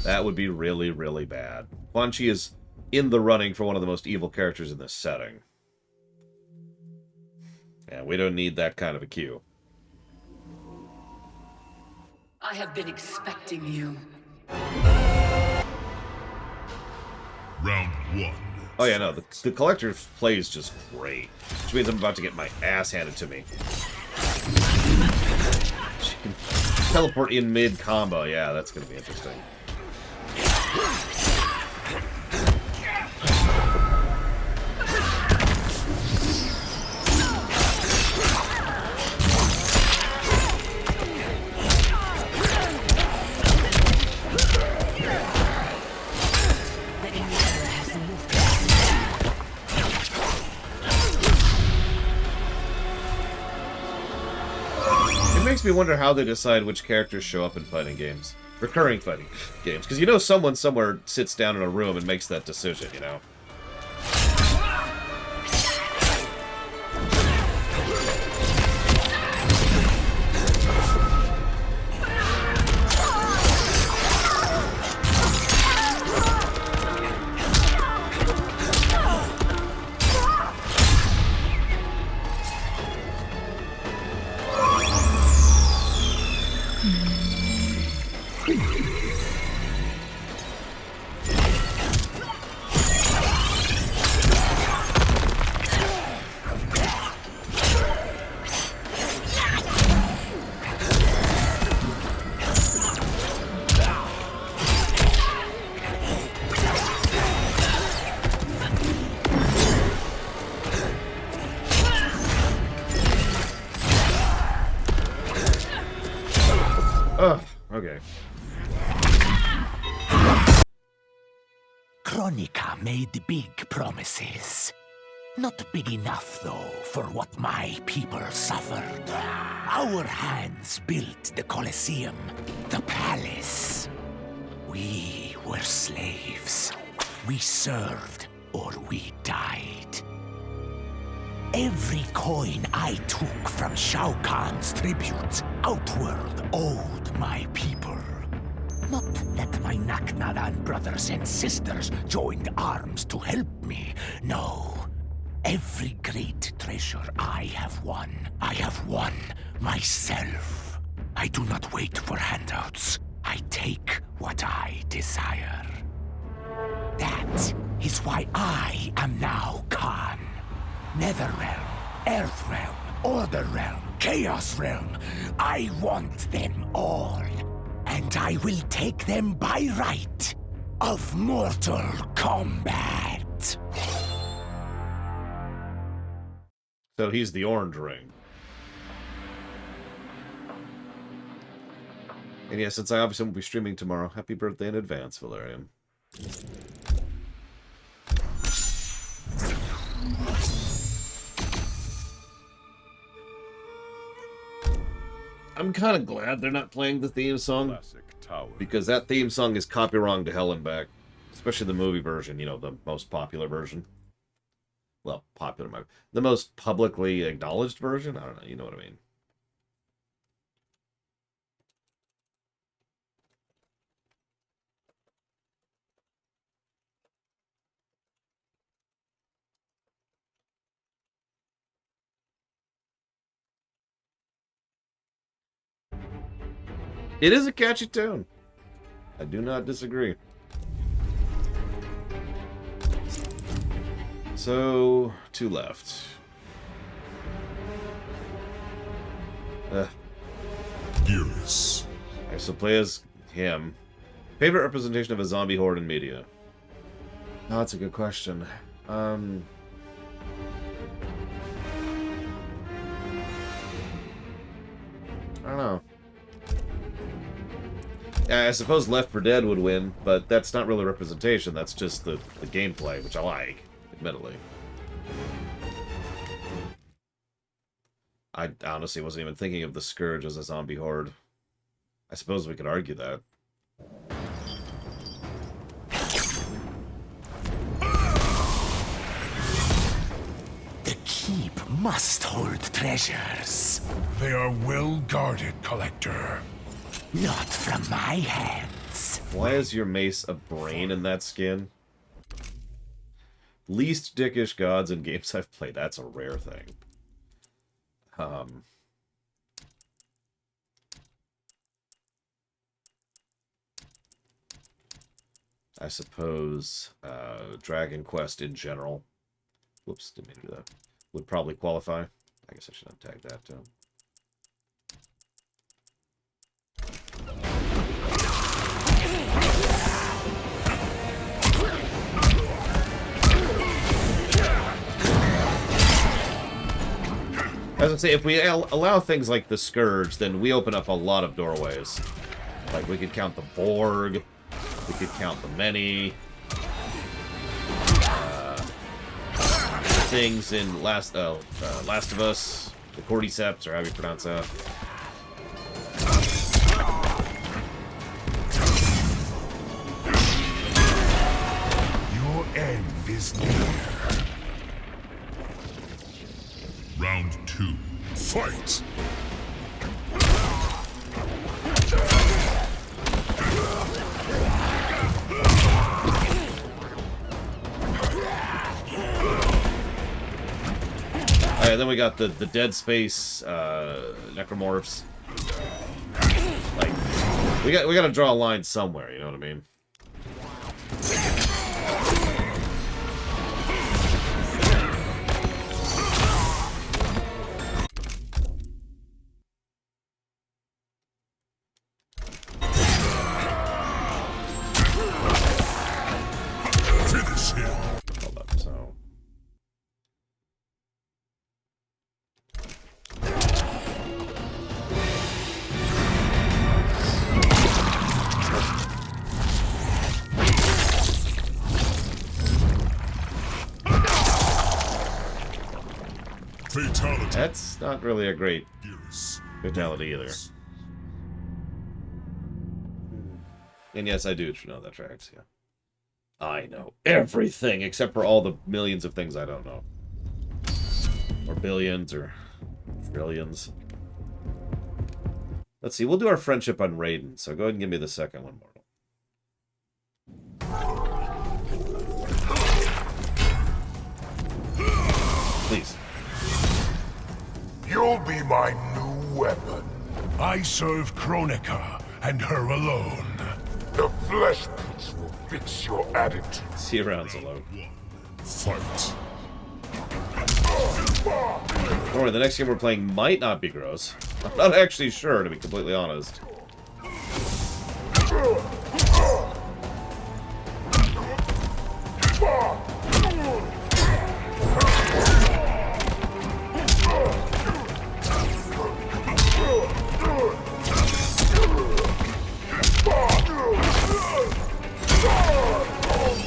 That would be really, really bad. Quan Chi is in the running for one of the most evil characters in this setting. Yeah, we don't need that kind of a Q. I have been expecting you. Round 1. Oh yeah, no, the Collector plays just great. Which means I'm about to get my ass handed to me. She can teleport in mid-combo. Yeah, that's going to be interesting. It makes me wonder how they decide which characters show up in fighting games. Recurring fighting games. Because you know someone somewhere sits down in a room and makes that decision, you know? Ugh, okay. Kronika made big promises. Not big enough, though, for what my people suffered. Our hands built the Colosseum, the palace. We were slaves. We served or we died. Every coin I took from Shao Kahn's tribute, Outworld owed my people. Not that my Naknadan brothers and sisters joined arms to help me, no. Every great treasure I have won myself. I do not wait for handouts. I take what I desire. That is why I am now Khan. Netherrealm, Earthrealm, Order Realm, Chaos Realm. I want them all. And I will take them by right of Mortal Kombat. So he's the Orange Ring. And yeah, since I obviously won't be streaming tomorrow, happy birthday in advance, Valerian. I'm kind of glad they're not playing the theme song, because that theme song is copy-wrong to hell and back. Especially the movie version, you know, the most popular version. Well, popular, the most publicly acknowledged version? I don't know, you know what I mean. It is a catchy tune. I do not disagree. So, 2 left. Gearless. I so play as him. Favorite representation of a zombie horde in media? Oh, that's a good question. I don't know. I suppose Left 4 Dead would win, but that's not really representation. That's just the gameplay, which I like, admittedly. I honestly wasn't even thinking of the Scourge as a zombie horde. I suppose we could argue that. The keep must hold treasures. They are well guarded, Collector. Not from my hands. Why is your mace a brain in that skin? Least dickish gods in games I've played. That's a rare thing. I suppose Dragon Quest in general. Whoops, didn't mean to do that. Would probably qualify. I guess I should untag that too. As I say, if we allow things like the Scourge, then we open up a lot of doorways. Like, we could count the Borg, we could count the many things in Last of Us, the Cordyceps, or however you pronounce that. Your end is near. Round 2. Fight! Alright, then we got the Dead Space necromorphs. Like, we gotta draw a line somewhere, you know what I mean? Hold up, so... Fatality. That's not really a great fatality either. And yes, I do know that tracks, yeah. I know everything except for all the millions of things I don't know. Or billions or trillions. Let's see, we'll do our friendship on Raiden, so go ahead and give me the second one, Mortal. Please. You'll be my new weapon. I serve Kronika and her alone. The flesh piece will fix your attitude. See you around, Zolo. Fight. Don't worry, the next game we're playing might not be gross. I'm not actually sure, to be completely honest.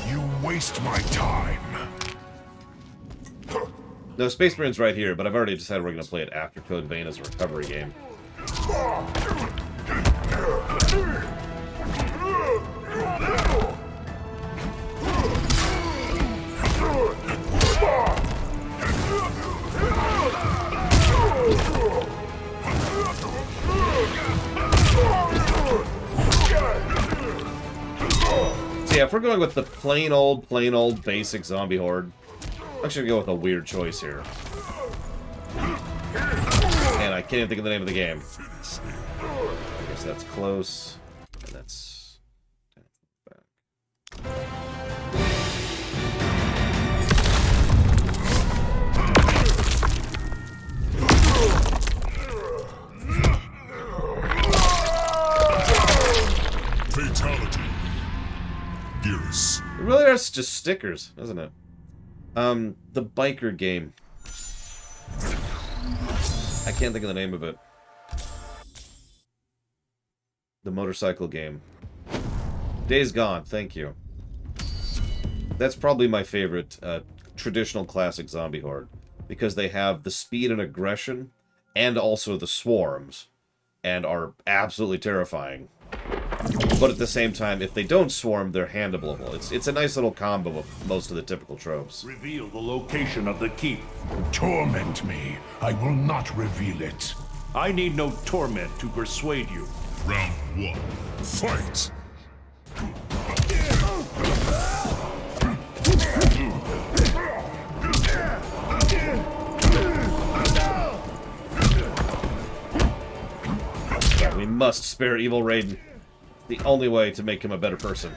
You waste my time. No, Space Marine's right here, but I've already decided we're going to play it after Code Vein as a recovery game. So yeah, if we're going with the plain old basic zombie horde, I'm actually gonna go with a weird choice here. And I can't even think of the name of the game. I guess that's close. And that's... Fatality. Gears. It really are just stickers, isn't it? The biker game. I can't think of the name of it. The motorcycle game. Days Gone, thank you. That's probably my favorite traditional classic zombie horde. Because they have the speed and aggression, and also the swarms, and are absolutely terrifying. But at the same time, if they don't swarm, they're handleable. It's a nice little combo of most of the typical tropes. Reveal the location of the keep. Torment me. I will not reveal it. I need no torment to persuade you. Round 1. Fight! Yeah, we must spare evil Raiden. The only way to make him a better person.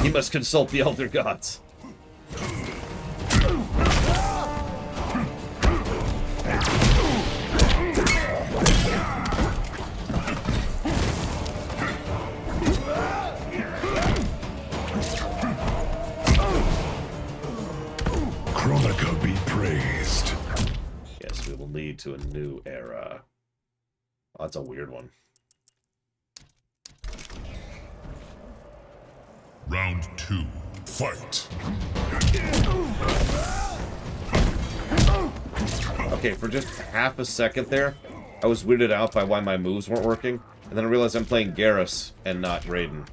He must consult the Elder Gods. Kronika be praised. Yes, we will lead to a new era. Oh, that's a weird one. Round 2. Fight. Okay, for just half a second there, I was weirded out by why my moves weren't working, and then I realized I'm playing Garrus and not Raiden.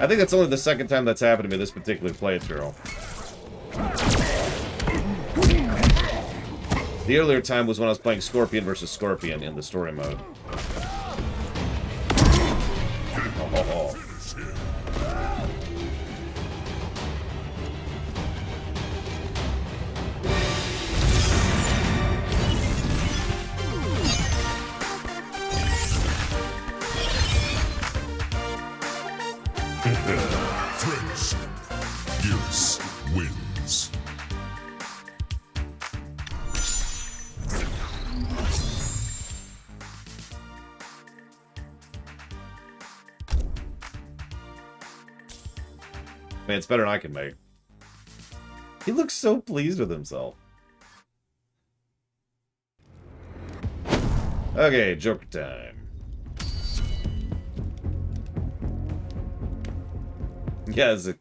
I think that's only the second time that's happened to me this particular playthrough. The earlier time was when I was playing Scorpion versus Scorpion in the story mode. Oh. Friendship. Gears wins. Man, it's better than I can make. He looks so pleased with himself. Okay, Joker time. Yeah, it's a...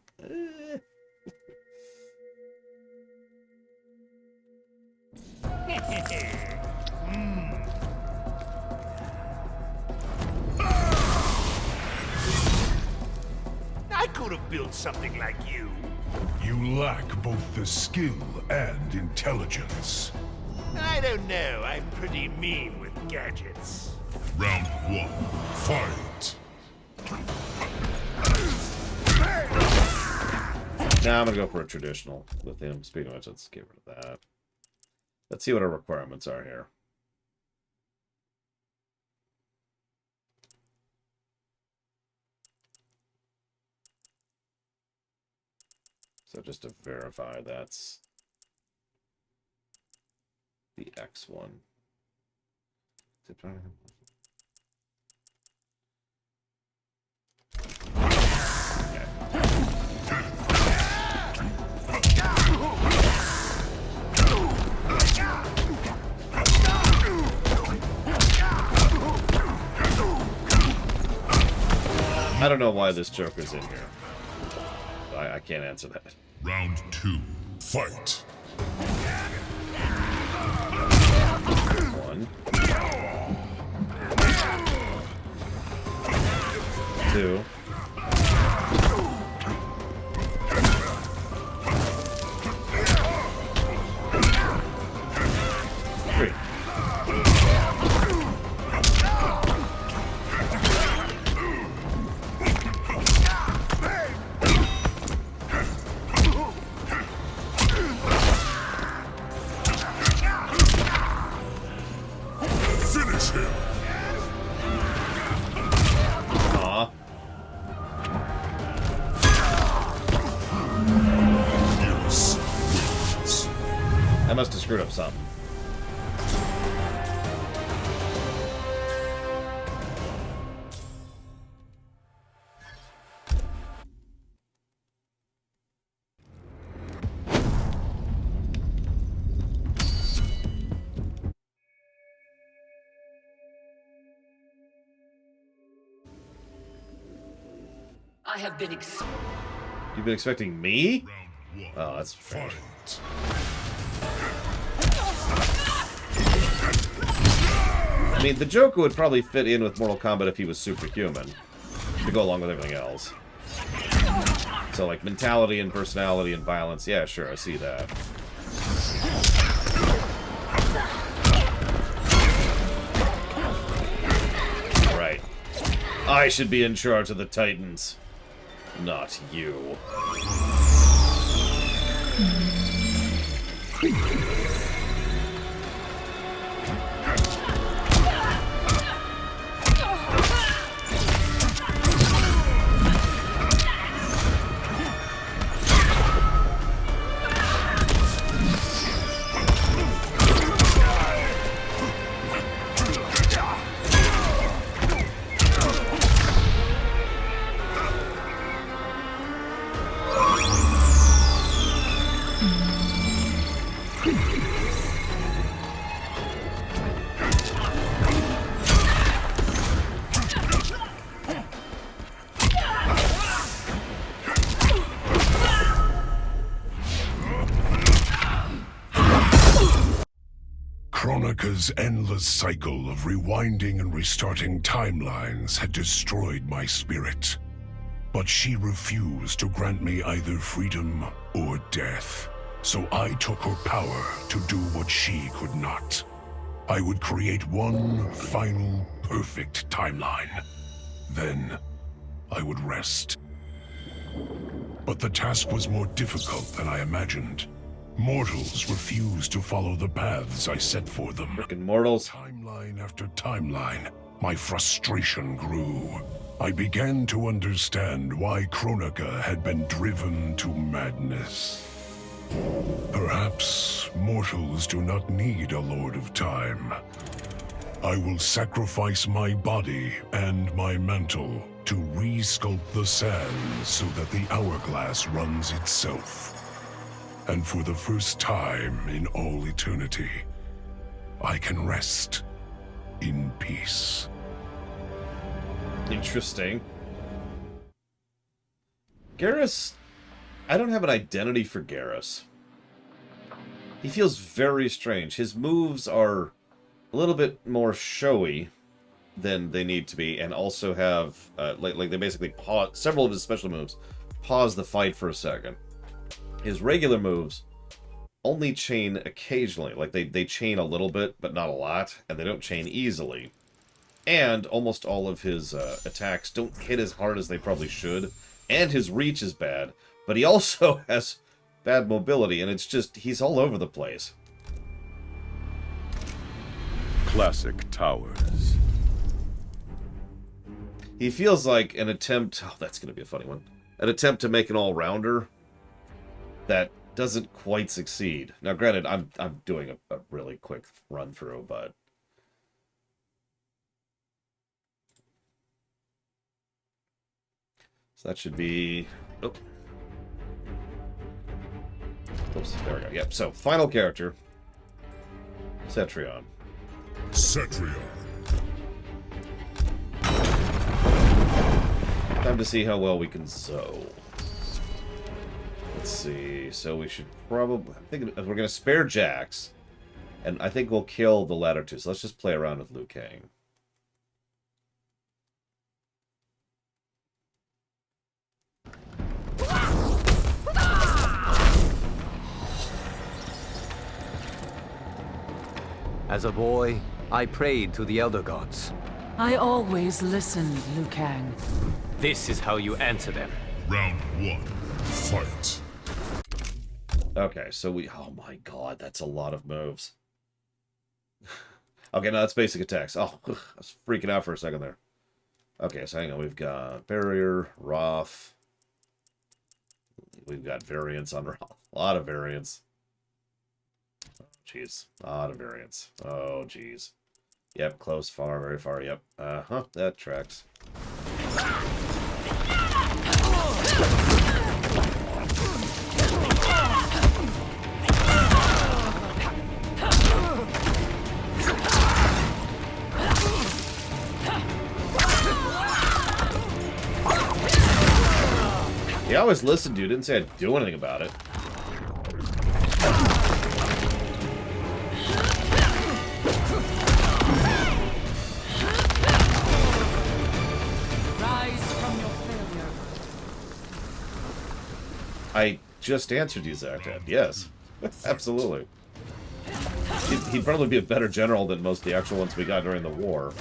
I could have built something like you. You lack both the skill and intelligence. I don't know. I'm pretty mean with gadgets. Round 1. Fight. Now I'm gonna go for a traditional with him. Speaking of which, let's get rid of that. Let's see what our requirements are here. So just to verify, that's the X one. I don't know why this Joker's in here. I can't answer that. Round 2. Fight. 1, 2. 3. Finish him. Aw. Gears wins. I must have screwed up something. I have been You've been expecting me? Round 1. Oh, that's fair. Fight. I mean, the Joker would probably fit in with Mortal Kombat if he was superhuman, to go along with everything else. So, like, mentality and personality and violence, yeah, sure, I see that. Right. I should be in charge of the Titans, not you. Kronika's endless cycle of rewinding and restarting timelines had destroyed my spirit. But she refused to grant me either freedom or death. So I took her power to do what she could not. I would create one final, perfect timeline. Then I would rest. But the task was more difficult than I imagined. Mortals refused to follow the paths I set for them. Frickin' mortals. Timeline after timeline, my frustration grew. I began to understand why Kronika had been driven to madness. Perhaps mortals do not need a Lord of Time. I will sacrifice my body and my mantle to re-sculpt the sands so that the hourglass runs itself. And for the first time in all eternity, I can rest. in peace. Interesting. Garrus... I don't have an identity for Garrus. He feels very strange. His moves are a little bit more showy than they need to be, and also have, like they basically pause, several of his special moves pause the fight for a second. His regular moves only chain occasionally. Like, they chain a little bit, but not a lot, and they don't chain easily. And almost all of his attacks don't hit as hard as they probably should, and his reach is bad, but he also has bad mobility, and it's just, he's all over the place. Classic towers. He feels like an attempt... Oh, that's going to be a funny one. An attempt to make an all-rounder that doesn't quite succeed. Now, granted, I'm doing a really quick run-through, but... So that should be... Oh. Oops, there we go. Yep, so, final character. Cetrion. Cetrion. Time to see how well we can Zoe. Let's see. So we should probably... I think we're going to spare Jax. And I think we'll kill the latter two. So let's just play around with Liu Kang. As a boy, I prayed to the Elder Gods. I always listened, Liu Kang. This is how you answer them. Round 1. Fight. Okay, so we... Oh my god, that's a lot of moves. Okay, no, that's basic attacks. Oh, I was freaking out for a second there. Okay, so hang on. We've got Barrier, Wrath. We've got variants on Wrath. A lot of variants. Oh, jeez. A lot of variants. Oh, jeez. Yep, close, far, very far. Yep. Uh-huh, that tracks. He always listened to you. Didn't say I'd do anything about it. Rise from your failure. I just answered you, Zach. Yes. Absolutely. He'd probably be a better general than most of the actual ones we got during the war.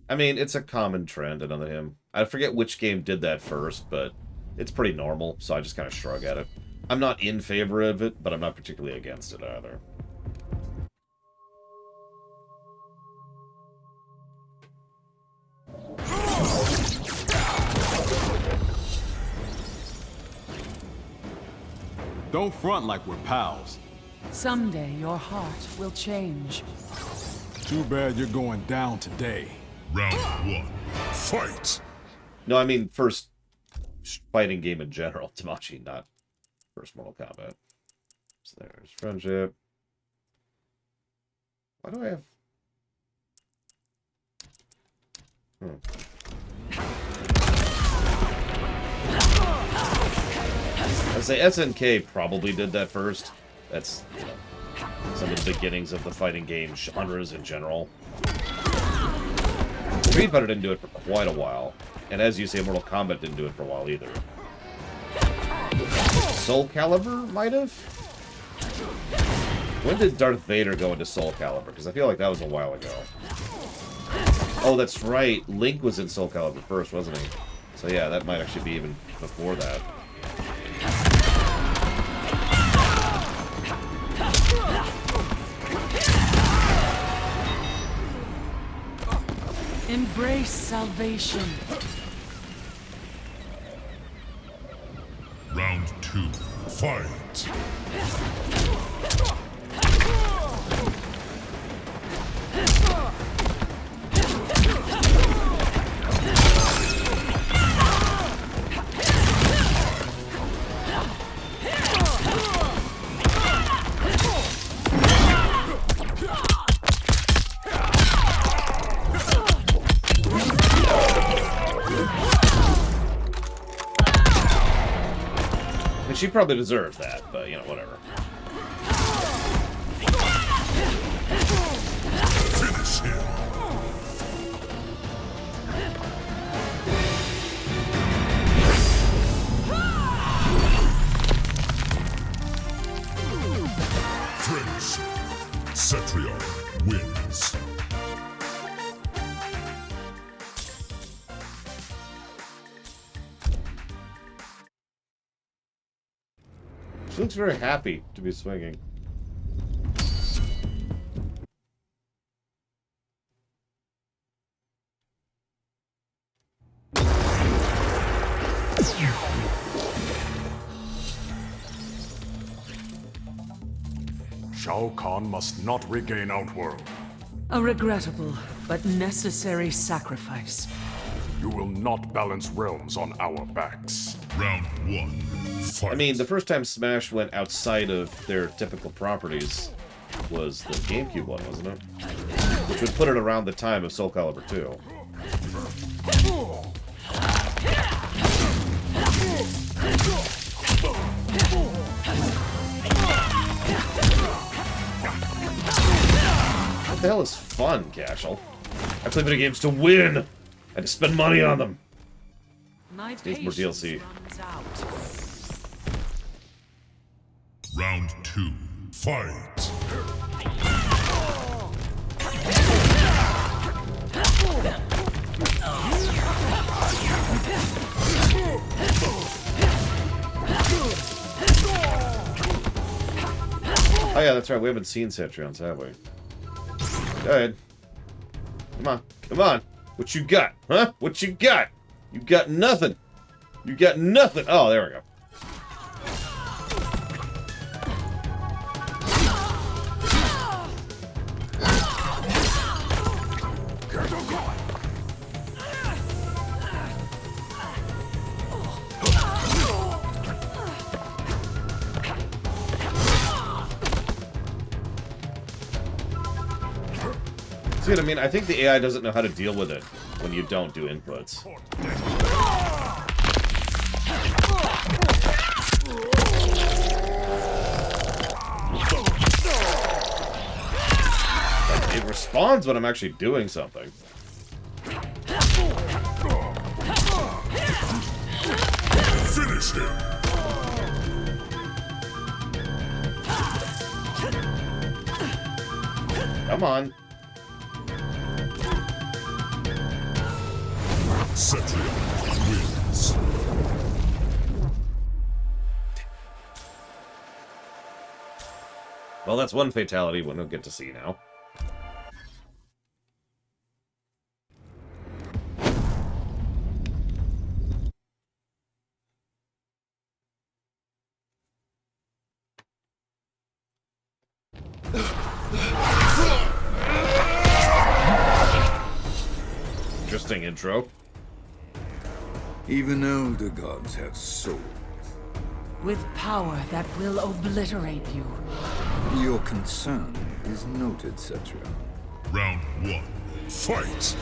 I mean, it's a common trend, another him. I forget which game did that first, but it's pretty normal, so I just kind of shrug at it. I'm not in favor of it, but I'm not particularly against it either. Don't front like we're pals. Someday your heart will change. Too bad you're going down today. Round 1. Fight! No, I mean first fighting game in general, Tamachi, not first Mortal Kombat. So there's friendship. Why do I have... I'd say SNK probably did that first. That's, you know, some of the beginnings of the fighting game genres in general. Street Fighter didn't do it for quite a while. And as you say, Mortal Kombat didn't do it for a while either. Soul Calibur might have? When did Darth Vader go into Soul Calibur? Because I feel like that was a while ago. Oh, that's right. Link was in Soul Calibur first, wasn't he? So yeah, that might actually be even before that. Embrace salvation. Round 2. Fight! She probably deserves that, but, you know, whatever. Finish him! French. Cetrion wins. She looks very happy to be swinging. Shao Kahn must not regain Outworld. A regrettable but necessary sacrifice. You will not balance realms on our backs. Round 1. Fight. I mean, the first time Smash went outside of their typical properties was the GameCube one, wasn't it? Which would put it around the time of Soul Calibur 2. What the hell is fun, Cashel? I play video games to win! And to spend money on them! Needs more DLC. Round 2. Fight! Oh yeah, that's right. We haven't seen Cetrions, have we? Go ahead. Come on. Come on. What you got? Huh? What you got? You got nothing. You got nothing. Oh, there we go. See what I mean? I think the AI doesn't know how to deal with it when you don't do inputs. Like, it responds when I'm actually doing something. Finish him! Come on. Cetrion wins. Well, that's one fatality we don't get to see now. Interesting intro. Even elder gods have souls. With power that will obliterate you. Your concern is noted, Cetrion. Round 1. Fight!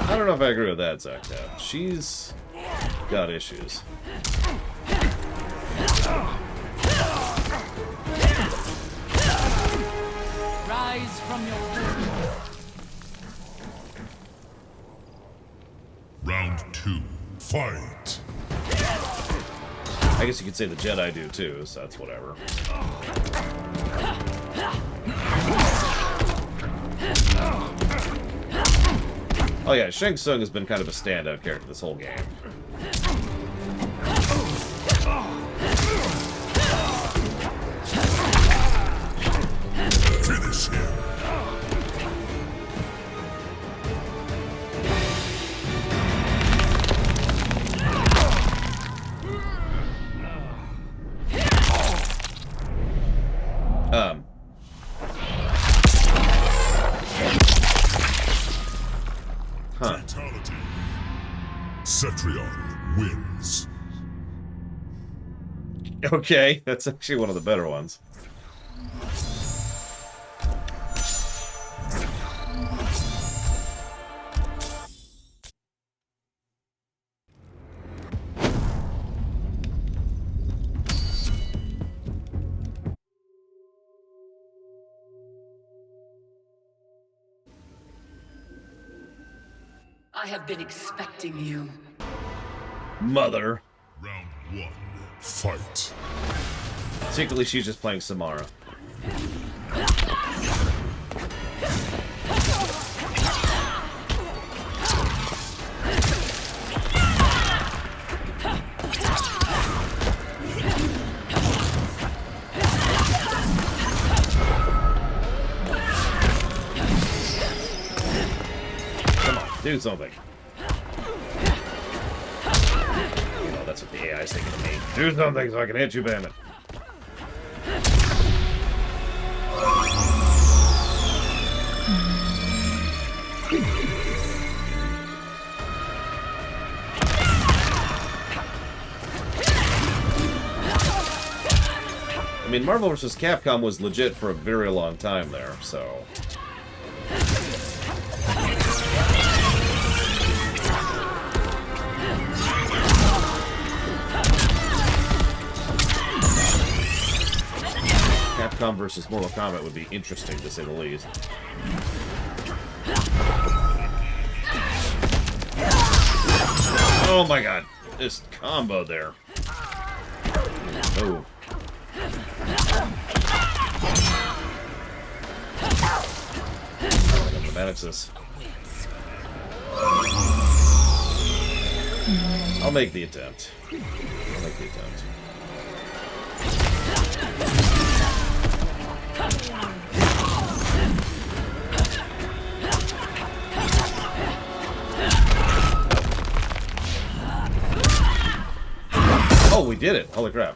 I don't know if I agree with that, Zach. She's got issues. Rise from your Round 2. Fight! I guess you could say the Jedi do too, so that's whatever. Oh yeah, Shang Tsung has been kind of a standout character this whole game. Finish him! Fatality. Cetrion wins. Okay, that's actually one of the better ones. I have been expecting you. Mother. Round 1. Fight. Secretly, she's just playing Samara. Come on, do something. You know, that's what the AI is thinking of me. Do something so I can hit you, Bandit. I mean, Marvel vs. Capcom was legit for a very long time there, so... Capcom versus Mortal Kombat would be interesting, to say the least. Oh my god, this combo there. Oh. What the madness is. I'll make the attempt. I'll make the attempt. Oh, we did it! Holy crap.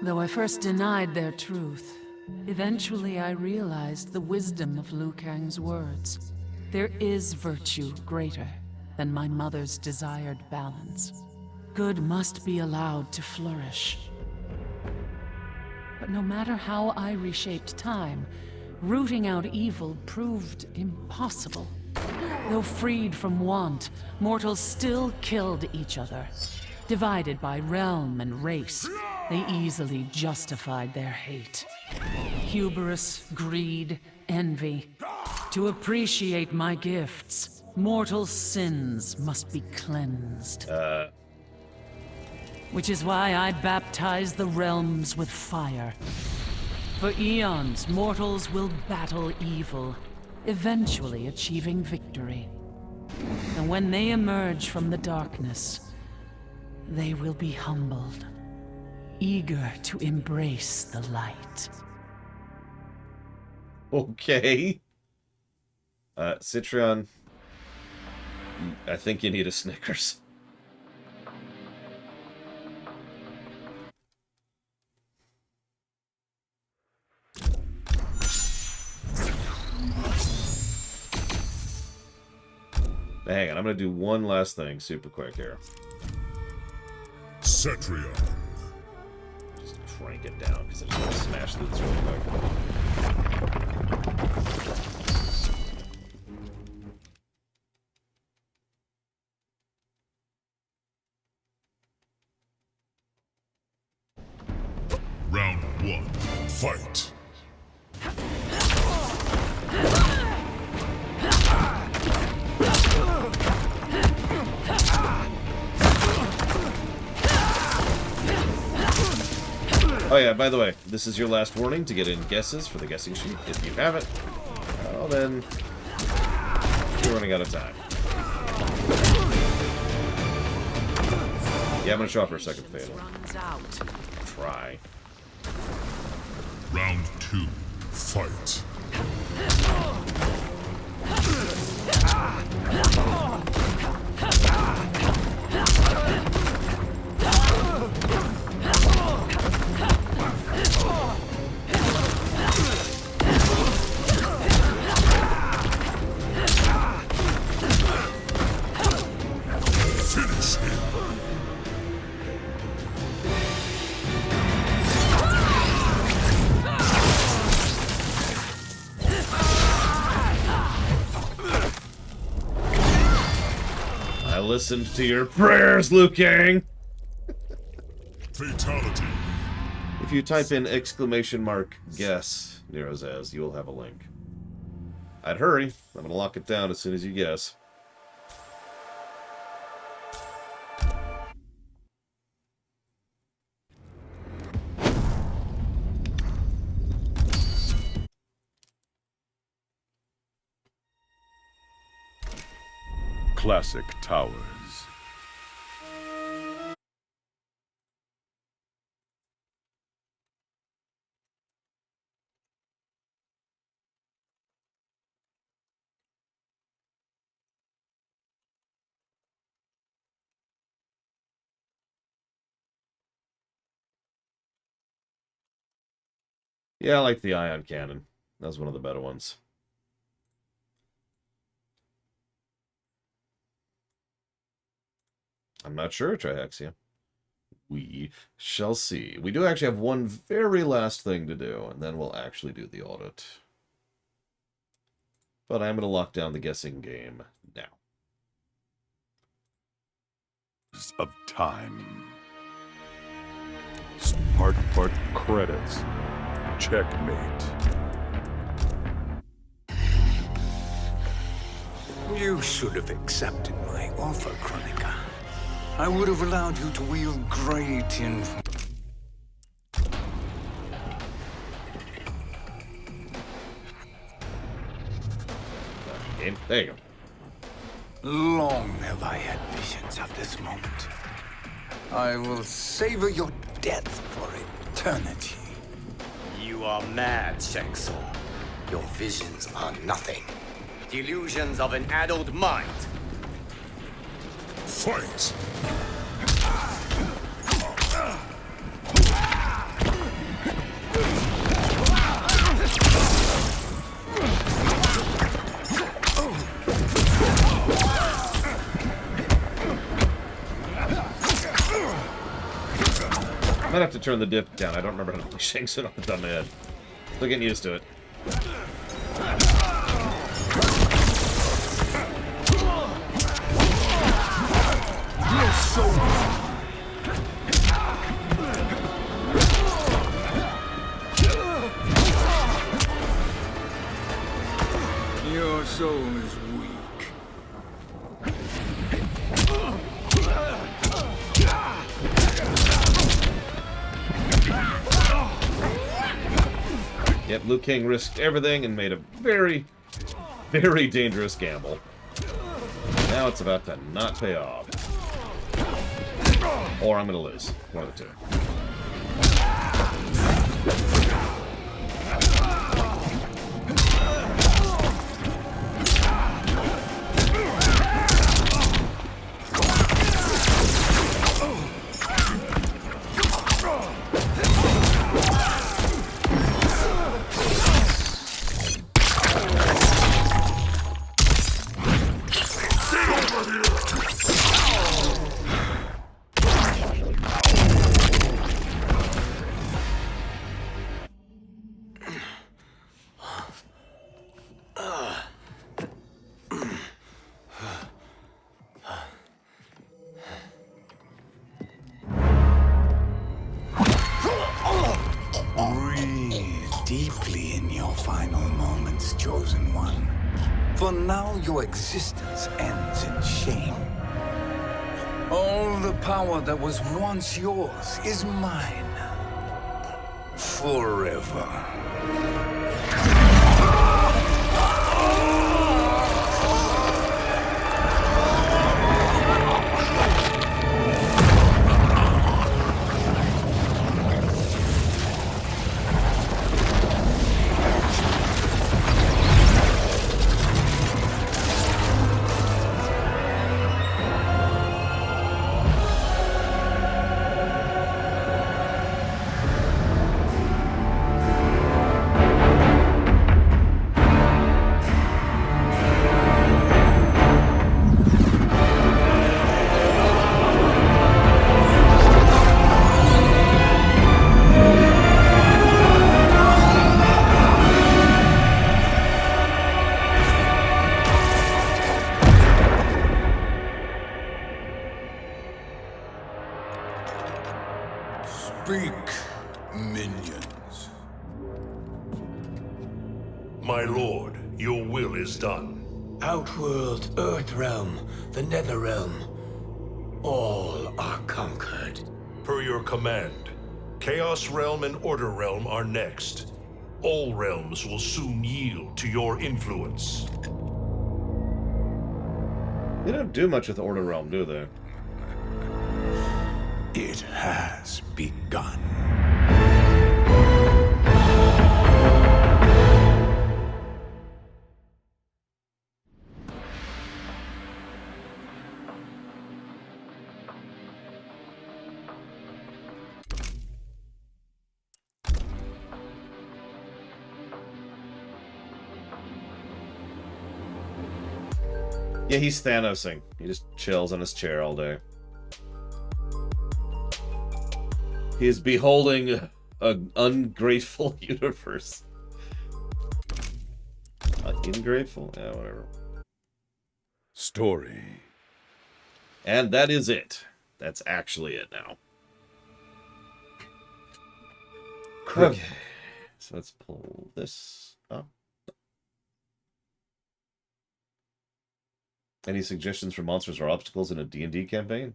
Though I first denied their truth, eventually I realized the wisdom of Liu Kang's words. There is virtue greater than my mother's desired balance. Good must be allowed to flourish. But no matter how I reshaped time, rooting out evil proved impossible. Though freed from want, mortals still killed each other. Divided by realm and race, they easily justified their hate. Hubris, greed, envy. To appreciate my gifts, mortal sins must be cleansed. Which is why I baptize the realms with fire. For eons, mortals will battle evil, eventually achieving victory. And when they emerge from the darkness, they will be humbled, eager to embrace the light. Okay. Cetrion, I think you need a Snickers. Hang on, I'm gonna do one last thing super quick here. Cetrion. Just crank it down because I just want to smash through this real quick. Round 1. Fight. Oh yeah, by the way, this is your last warning to get in guesses for the guessing sheet. If you haven't, well then, you're running out of time. Yeah, I'm gonna show up for a second fatal. Try. Round 2. Fight. Finish him. I listened to your prayers, Liu Kang! Fatality. If you type in !guess, Nero says, you will have a link. I'd hurry. I'm gonna lock it down as soon as you guess. Classic towers. Yeah, I like the ion cannon. That was one of the better ones. I'm not sure, Trihexia. We shall see. We do actually have one very last thing to do, and then we'll actually do the audit. But I'm going to lock down the guessing game now. Of time. Smart part credits. Checkmate. You should have accepted my offer, Kronika. I would have allowed you to wield great influence. There you go. Long have I had visions of this moment. I will savor your death for eternity. You are mad, Shang-Tsung. Your visions are nothing. Delusions of an adult mind. Fight! I might have to turn the dip down. I don't remember how to play Shang Tsung off the top of my head. Still getting used to it. Your soul is weak. Yep, Liu Kang risked everything and made a very, very dangerous gamble. Now it's about to not pay off. Or I'm going to lose. One of the two. Deeply in your final moments, Chosen One. For now, your existence ends in shame. All the power that was once yours is mine. forever. Speak, minions. My lord, your will is done. Outworld, Earthrealm, the Netherrealm. All are conquered. Per your command, Chaos Realm and Order Realm are next. All realms will soon yield to your influence. They don't do much with Order Realm, do they? It has begun. Yeah, he's Thanosing. He just chills on his chair all day. He is beholding an ungrateful universe. Ingrateful? Yeah, whatever. Story. And that is it. That's actually it now. Okay. So let's pull this up. Any suggestions for monsters or obstacles in a D&D campaign?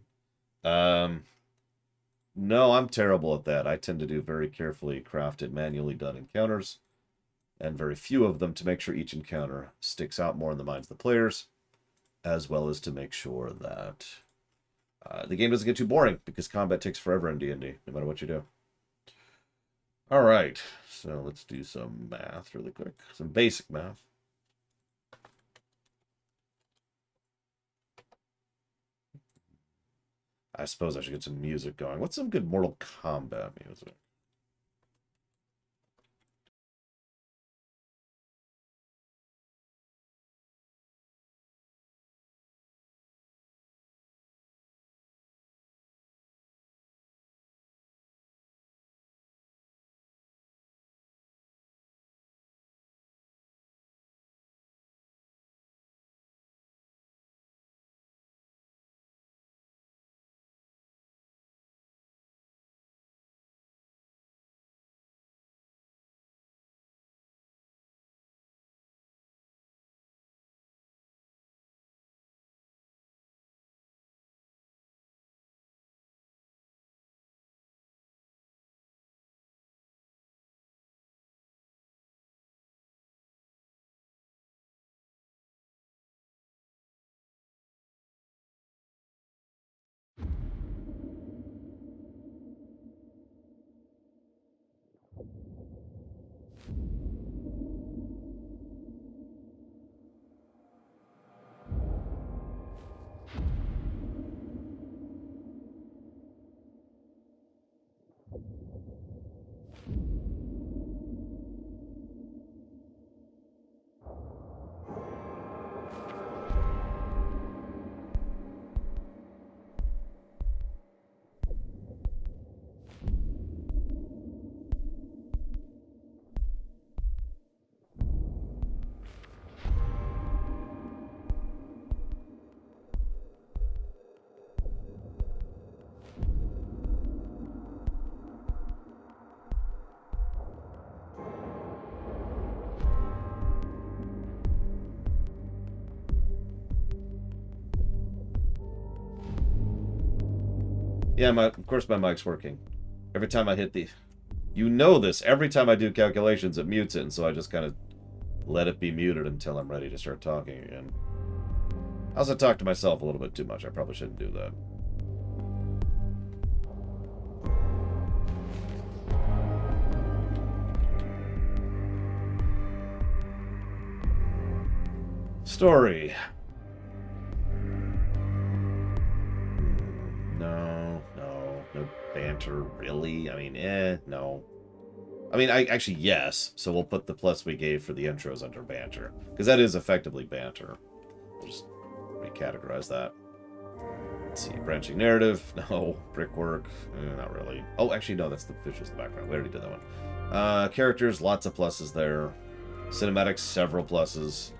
No, I'm terrible at that. I tend to do very carefully crafted, manually done encounters, and very few of them to make sure each encounter sticks out more in the minds of the players, as well as to make sure that the game doesn't get too boring, because combat takes forever in D&D, no matter what you do. All right, so let's do some math really quick. Some basic math. I suppose I should get some music going. What's some good Mortal Kombat music? Yeah, of course my mic's working. Every time I hit the You know this. Every time I do calculations, it mutes it, and so I just kind of let it be muted until I'm ready to start talking again. I also talk to myself a little bit too much. I probably shouldn't do that. Story. No banter, really? I mean, no. I mean, actually, yes. So we'll put the plus we gave for the intros under banter. Because that is effectively banter. We'll just recategorize that. Let's see. Branching narrative. No. Brickwork. Not really. Oh, actually, no. That's the visuals in the background. We already did that one. Characters. Lots of pluses there. Cinematics. Several pluses.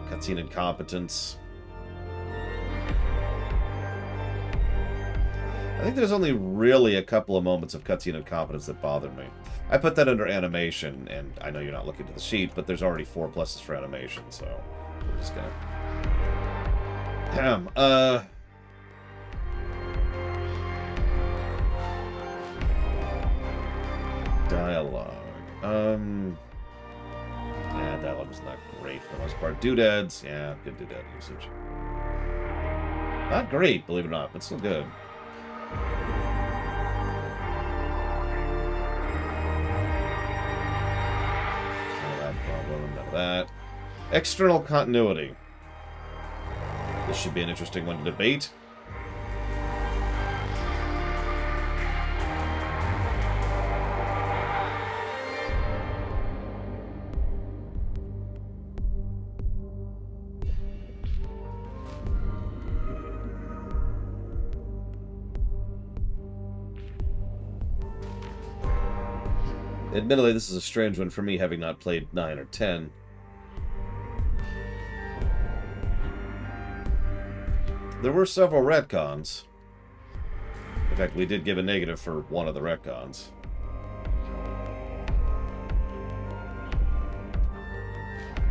Cutscene incompetence. I think there's only really a couple of moments of cutscene incompetence that bothered me. I put that under animation, and I know you're not looking at the sheet, but there's already 4 pluses for animation, so we're just gonna... Damn, dialogue. Yeah, dialogue was not great for the most part. Doodads, yeah, good doodad usage. Not great, believe it or not, but still good. None of that. External continuity. This should be an interesting one to debate. Admittedly, this is a strange one for me, having not played 9 or 10. There were several retcons. In fact, we did give a negative for one of the retcons.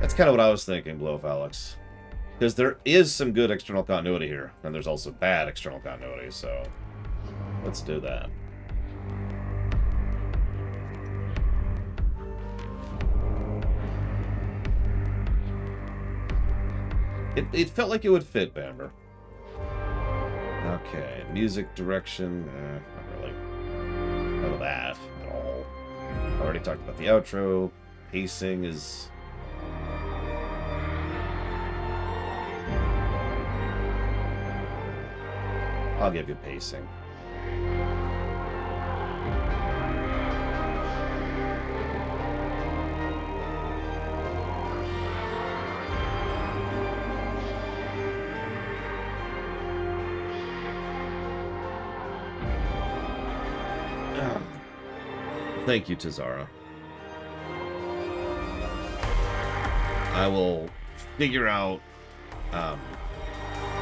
That's kind of what I was thinking, Blow of Alex. Because there is some good external continuity here, and there's also bad external continuity, so let's do that. It felt like it would fit, Bamber. Okay, music direction, not really. None of that at all. I already talked about the outro. Pacing is... I'll give you pacing. Thank you, Tazara. I will figure out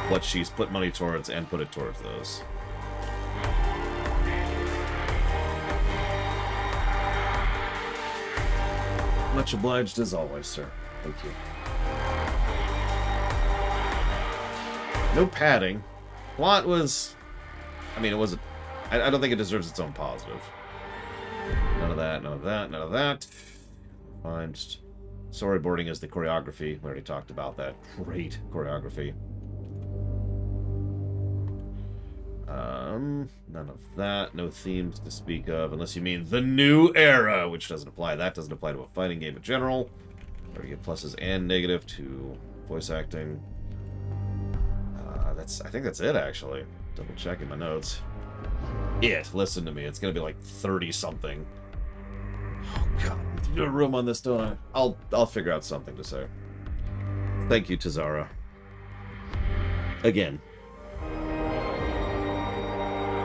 what she's put money towards and put it towards those. Much obliged as always, sir. Thank you. No padding. Plot was... I mean, it wasn't... I don't think it deserves its own positive. None of that, none of that, none of that. Fine, just... Storyboarding is the choreography. We already talked about that. Great choreography. None of that. No themes to speak of, unless you mean the new era, which doesn't apply. That doesn't apply to a fighting game in general. Already get pluses and negative to voice acting. I think that's it, actually. Double checking my notes. Listen to me. It's gonna be like 30-something. Oh, God. I do a room on this, don't I? I'll figure out something to say. Thank you, Tazara. Again.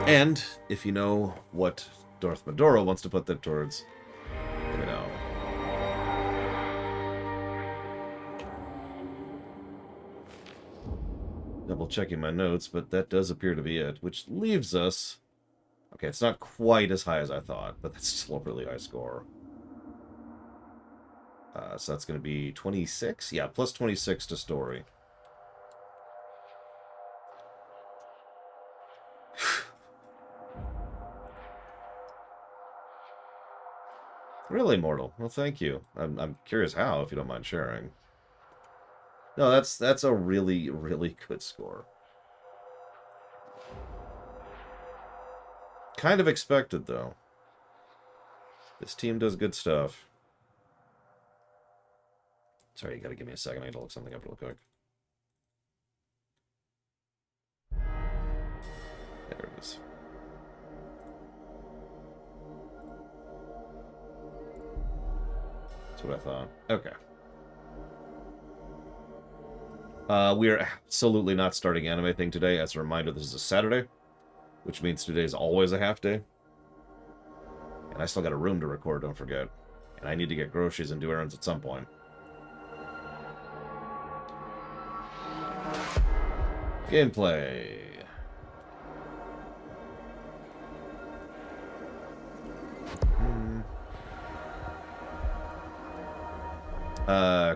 And, if you know what Darth Medora wants to put that towards, let me know. Double checking my notes, but that does appear to be it, which leaves us... Okay, it's not quite as high as I thought, but that's still a really high score. So that's going to be 26? Yeah, plus 26 to story. Really, Mortal? Well, thank you. I'm curious how, if you don't mind sharing. No, that's a really, really good score. Kind of expected, though. This team does good stuff. Sorry, you gotta give me a second. I gotta look something up real quick. There it is. That's what I thought. Okay. We are absolutely not starting anime thing today. As a reminder, this is a Saturday, which means today is always a half day. And I still got a room to record, don't forget. And I need to get groceries and do errands at some point. Gameplay.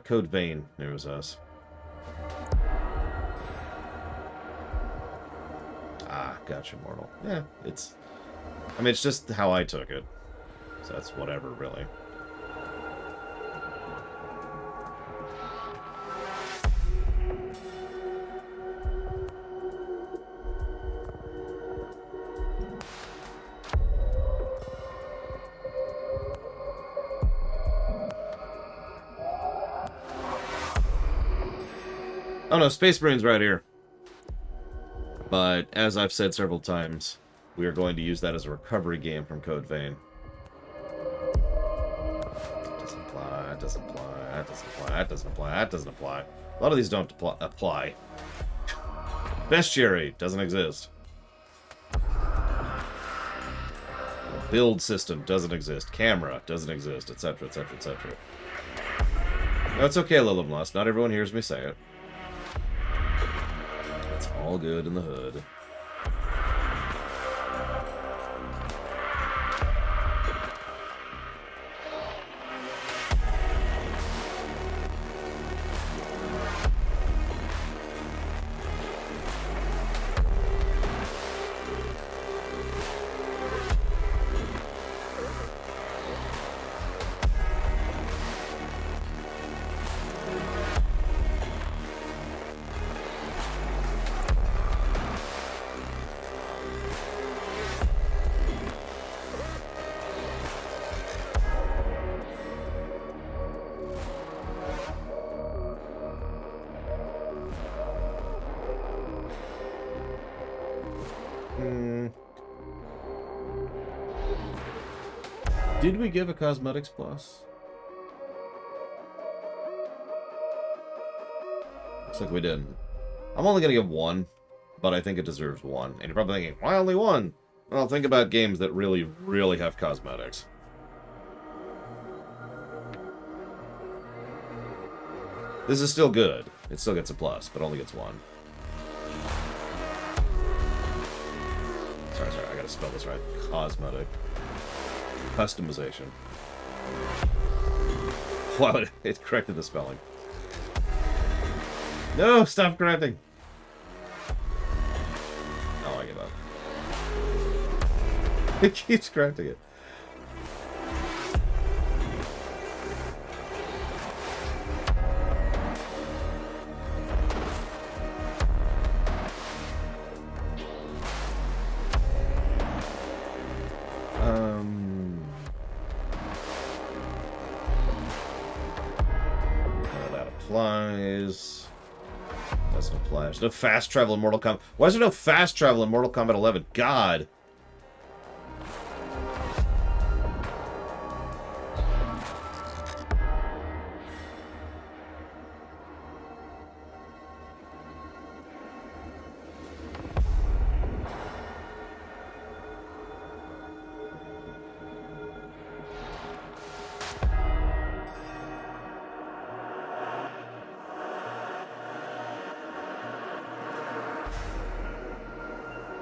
Code Vein. There was us. Ah, gotcha, Mortal. Yeah, it's... I mean, it's just how I took it. So that's whatever, really. Oh no, Space Marine's right here. But, as I've said several times, we are going to use that as a recovery game from Code Vein. Doesn't apply, that doesn't apply, that doesn't apply, that doesn't apply, that doesn't apply. A lot of these don't apply. Bestiary doesn't exist. Build system doesn't exist. Camera doesn't exist, etc., etc., etc. No, it's okay, Lilumlust. Not everyone hears me say it. It's all good in the hood. Did we give a Cosmetics Plus? Looks like we didn't. I'm only going to give one, but I think it deserves one. And you're probably thinking, why only one? Well, think about games that really, really have cosmetics. This is still good. It still gets a plus, but only gets one. Sorry, I gotta spell this right. Cosmetic. Customization. Wow, it corrected the spelling. No, stop correcting. Oh, I give up. It keeps correcting it. That applies. Doesn't apply. There's no fast travel in Mortal Kombat. Why is there no fast travel in Mortal Kombat 11? God.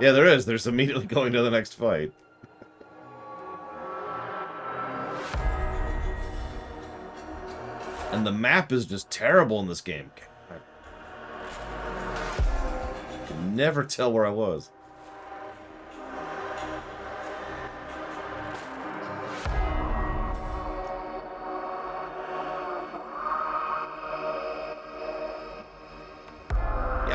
Yeah, there is. There's immediately going to the next fight. And the map is just terrible in this game. I could never tell where I was.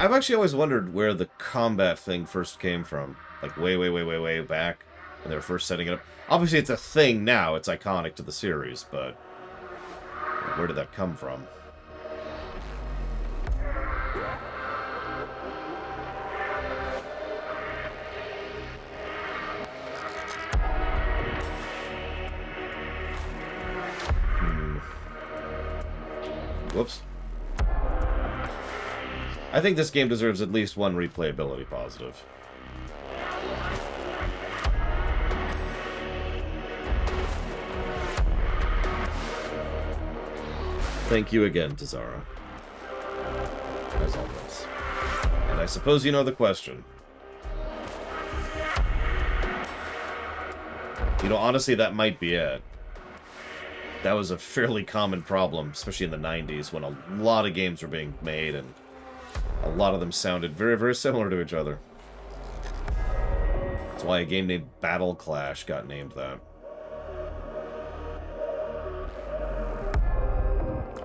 I've actually always wondered where the combat thing first came from. Like, way back when they were first setting it up. Obviously, it's a thing now. It's iconic to the series, but where did that come from? Whoops. I think this game deserves at least one replayability positive. Thank you again, Tazara. As always. And I suppose you know the question. You know, honestly, that might be it. That was a fairly common problem, especially in the 90s, when a lot of games were being made, and a lot of them sounded very, very similar to each other. That's why a game named Battle Clash got named that.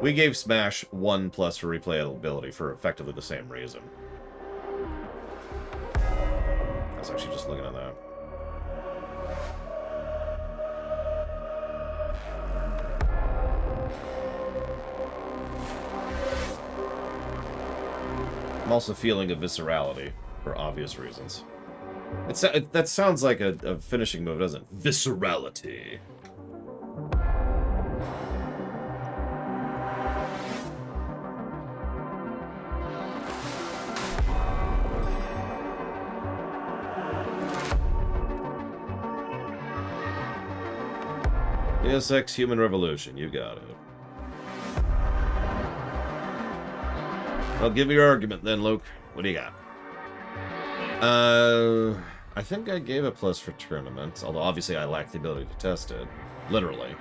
We gave Smash 1+ for replayability for effectively the same reason. I was actually just looking at that. I'm also feeling a viscerality, for obvious reasons. That sounds like a finishing move, doesn't it? Viscerality. Deus Ex Human Revolution, you got it. Well, give me your argument then, Luke. What do you got? I think I gave a plus for tournaments, although obviously I lack the ability to test it. Literally.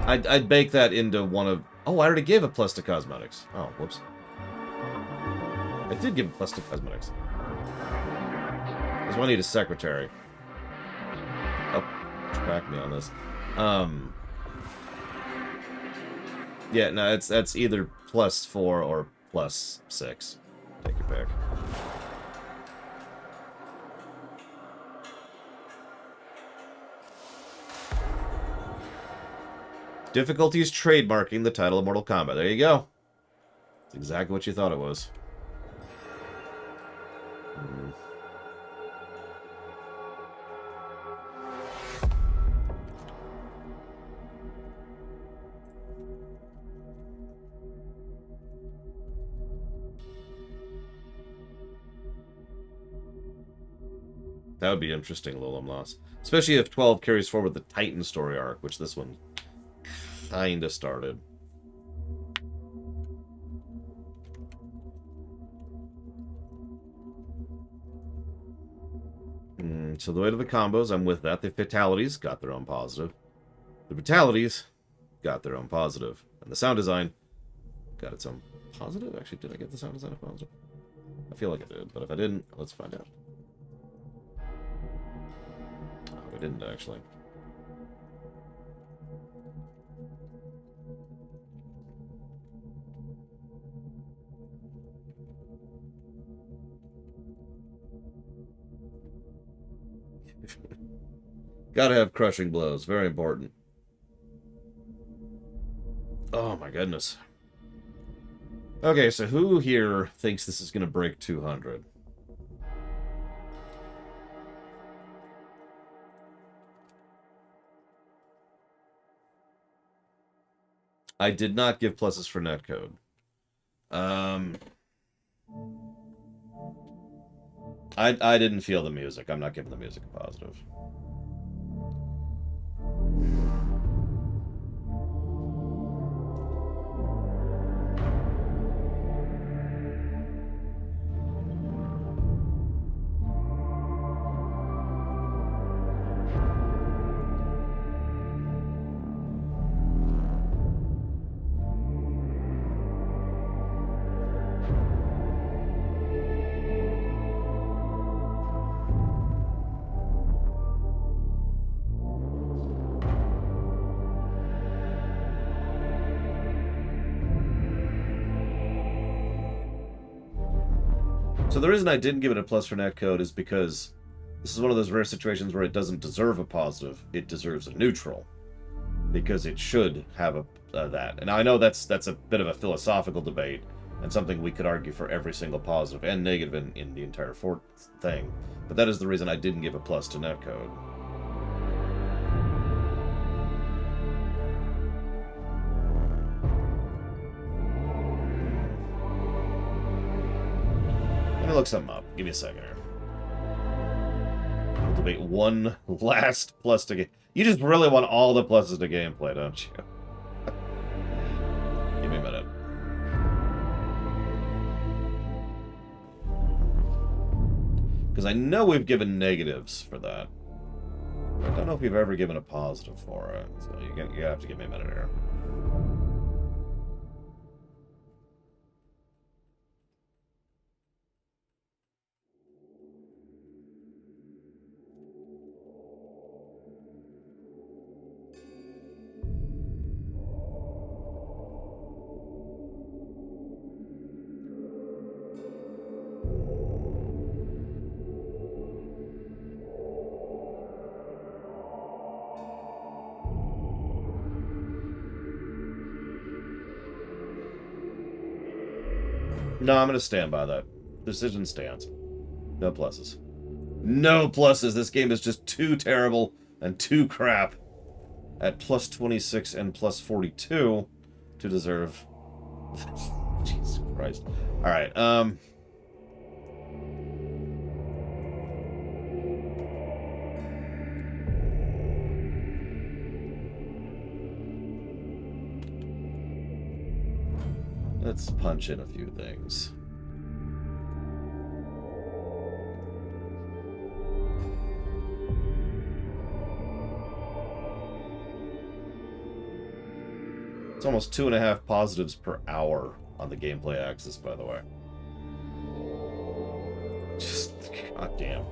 I'd bake that into one of... Oh, I already gave a plus to cosmetics. Oh, whoops. I did give a plus to cosmetics. Because I need a secretary. Oh, track me on this. Yeah, no, that's either +4 or +6. Take your pick. Difficulty is trademarking the title of Mortal Kombat. There you go. That's exactly what you thought it was. That would be interesting, Lolum Loss. Especially if 12 carries forward the Titan story arc, which this one kinda started. So the way to the combos, I'm with that. The fatalities got their own positive. The brutalities got their own positive. And the sound design got its own positive? Actually, did I get the sound design of positive? I feel like I did, but if I didn't, let's find out. Oh, we didn't, actually. Gotta have crushing blows. Very important. Oh my goodness. Okay, so who here thinks this is going to break 200? I did not give pluses for netcode. I didn't feel the music. I'm not giving the music a positive. So the reason I didn't give it a plus for netcode is because this is one of those rare situations where it doesn't deserve a positive, it deserves a neutral. Because it should have a that. And I know that's a bit of a philosophical debate, and something we could argue for every single positive and negative in the entire thing. But that is the reason I didn't give a plus to netcode. Let me look something up. Give me a second here. We'll debate one last plus to game. You just really want all the pluses to gameplay, don't you? Give me a minute. Because I know we've given negatives for that. I don't know if we've ever given a positive for it. So you have to give me a minute here. No, I'm going to stand by that. Decision stands. No pluses. No pluses. This game is just too terrible and too crap at plus 26 and plus 42 to deserve. Jesus Christ. Alright, let's punch in a few things. It's almost 2.5 positives per hour on the gameplay axis, by the way. Just, goddamn.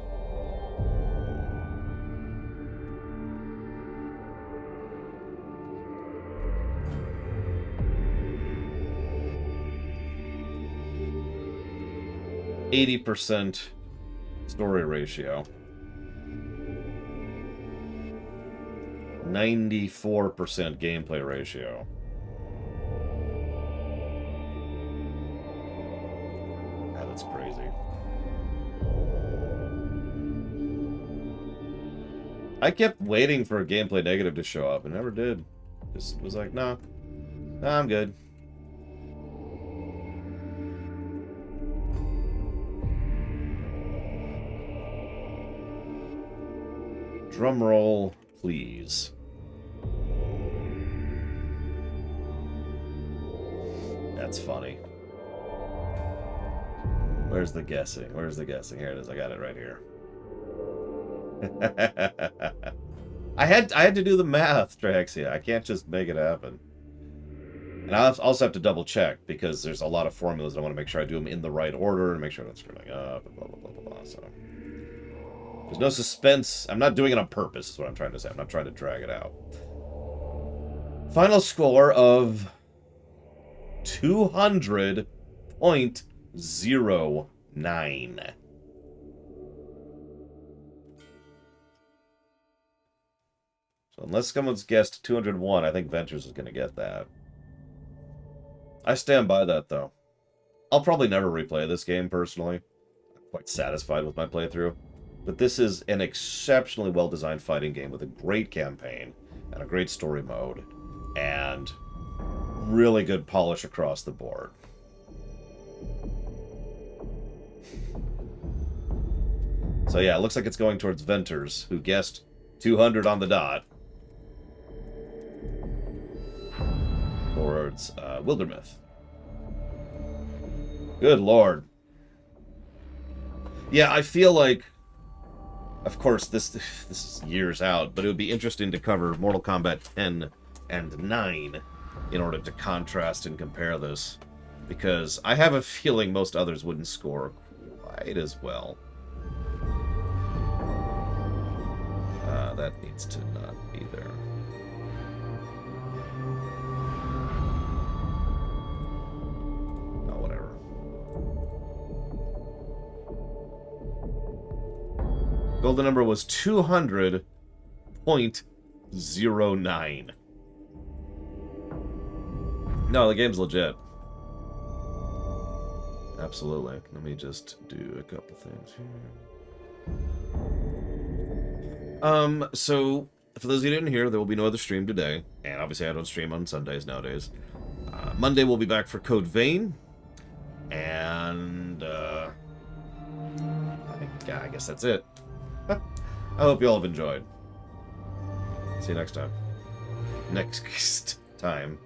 %, story ratio. 94% gameplay ratio. Yeah, that's crazy. I kept waiting for a gameplay negative to show up and never did. Just was like, nah, I'm good. Drum roll, please. That's funny. Where's the guessing? Where's the guessing? Here it is. I got it right here. I had to do the math, Traxia. I can't just make it happen. And I also have to double check because there's a lot of formulas. I want to make sure I do them in the right order and make sure I'm not screwing up and blah blah blah blah blah. So there's no suspense. I'm not doing it on purpose, is what I'm trying to say. I'm not trying to drag it out. Final score of 200.09. So unless someone's guessed 201, I think Ventures is going to get that. I stand by that, though. I'll probably never replay this game, personally. I'm quite satisfied with my playthrough. But this is an exceptionally well-designed fighting game with a great campaign and a great story mode. And really good polish across the board. So yeah, it looks like it's going towards Venters, who guessed 200 on the dot. Towards Wildermyth. Good lord. Yeah, I feel like, of course, this is years out, but it would be interesting to cover Mortal Kombat 10 and 9 in order to contrast and compare this, because I have a feeling most others wouldn't score quite as well. That needs to not be there. Oh, whatever. Golden number was 200.09. No, the game's legit. Absolutely. Let me just do a couple things here. So, for those of you who didn't hear, there will be no other stream today. And obviously I don't stream on Sundays nowadays. Monday we'll be back for Code Vein. And, I guess that's it. I hope you all have enjoyed. See you next time. Next time.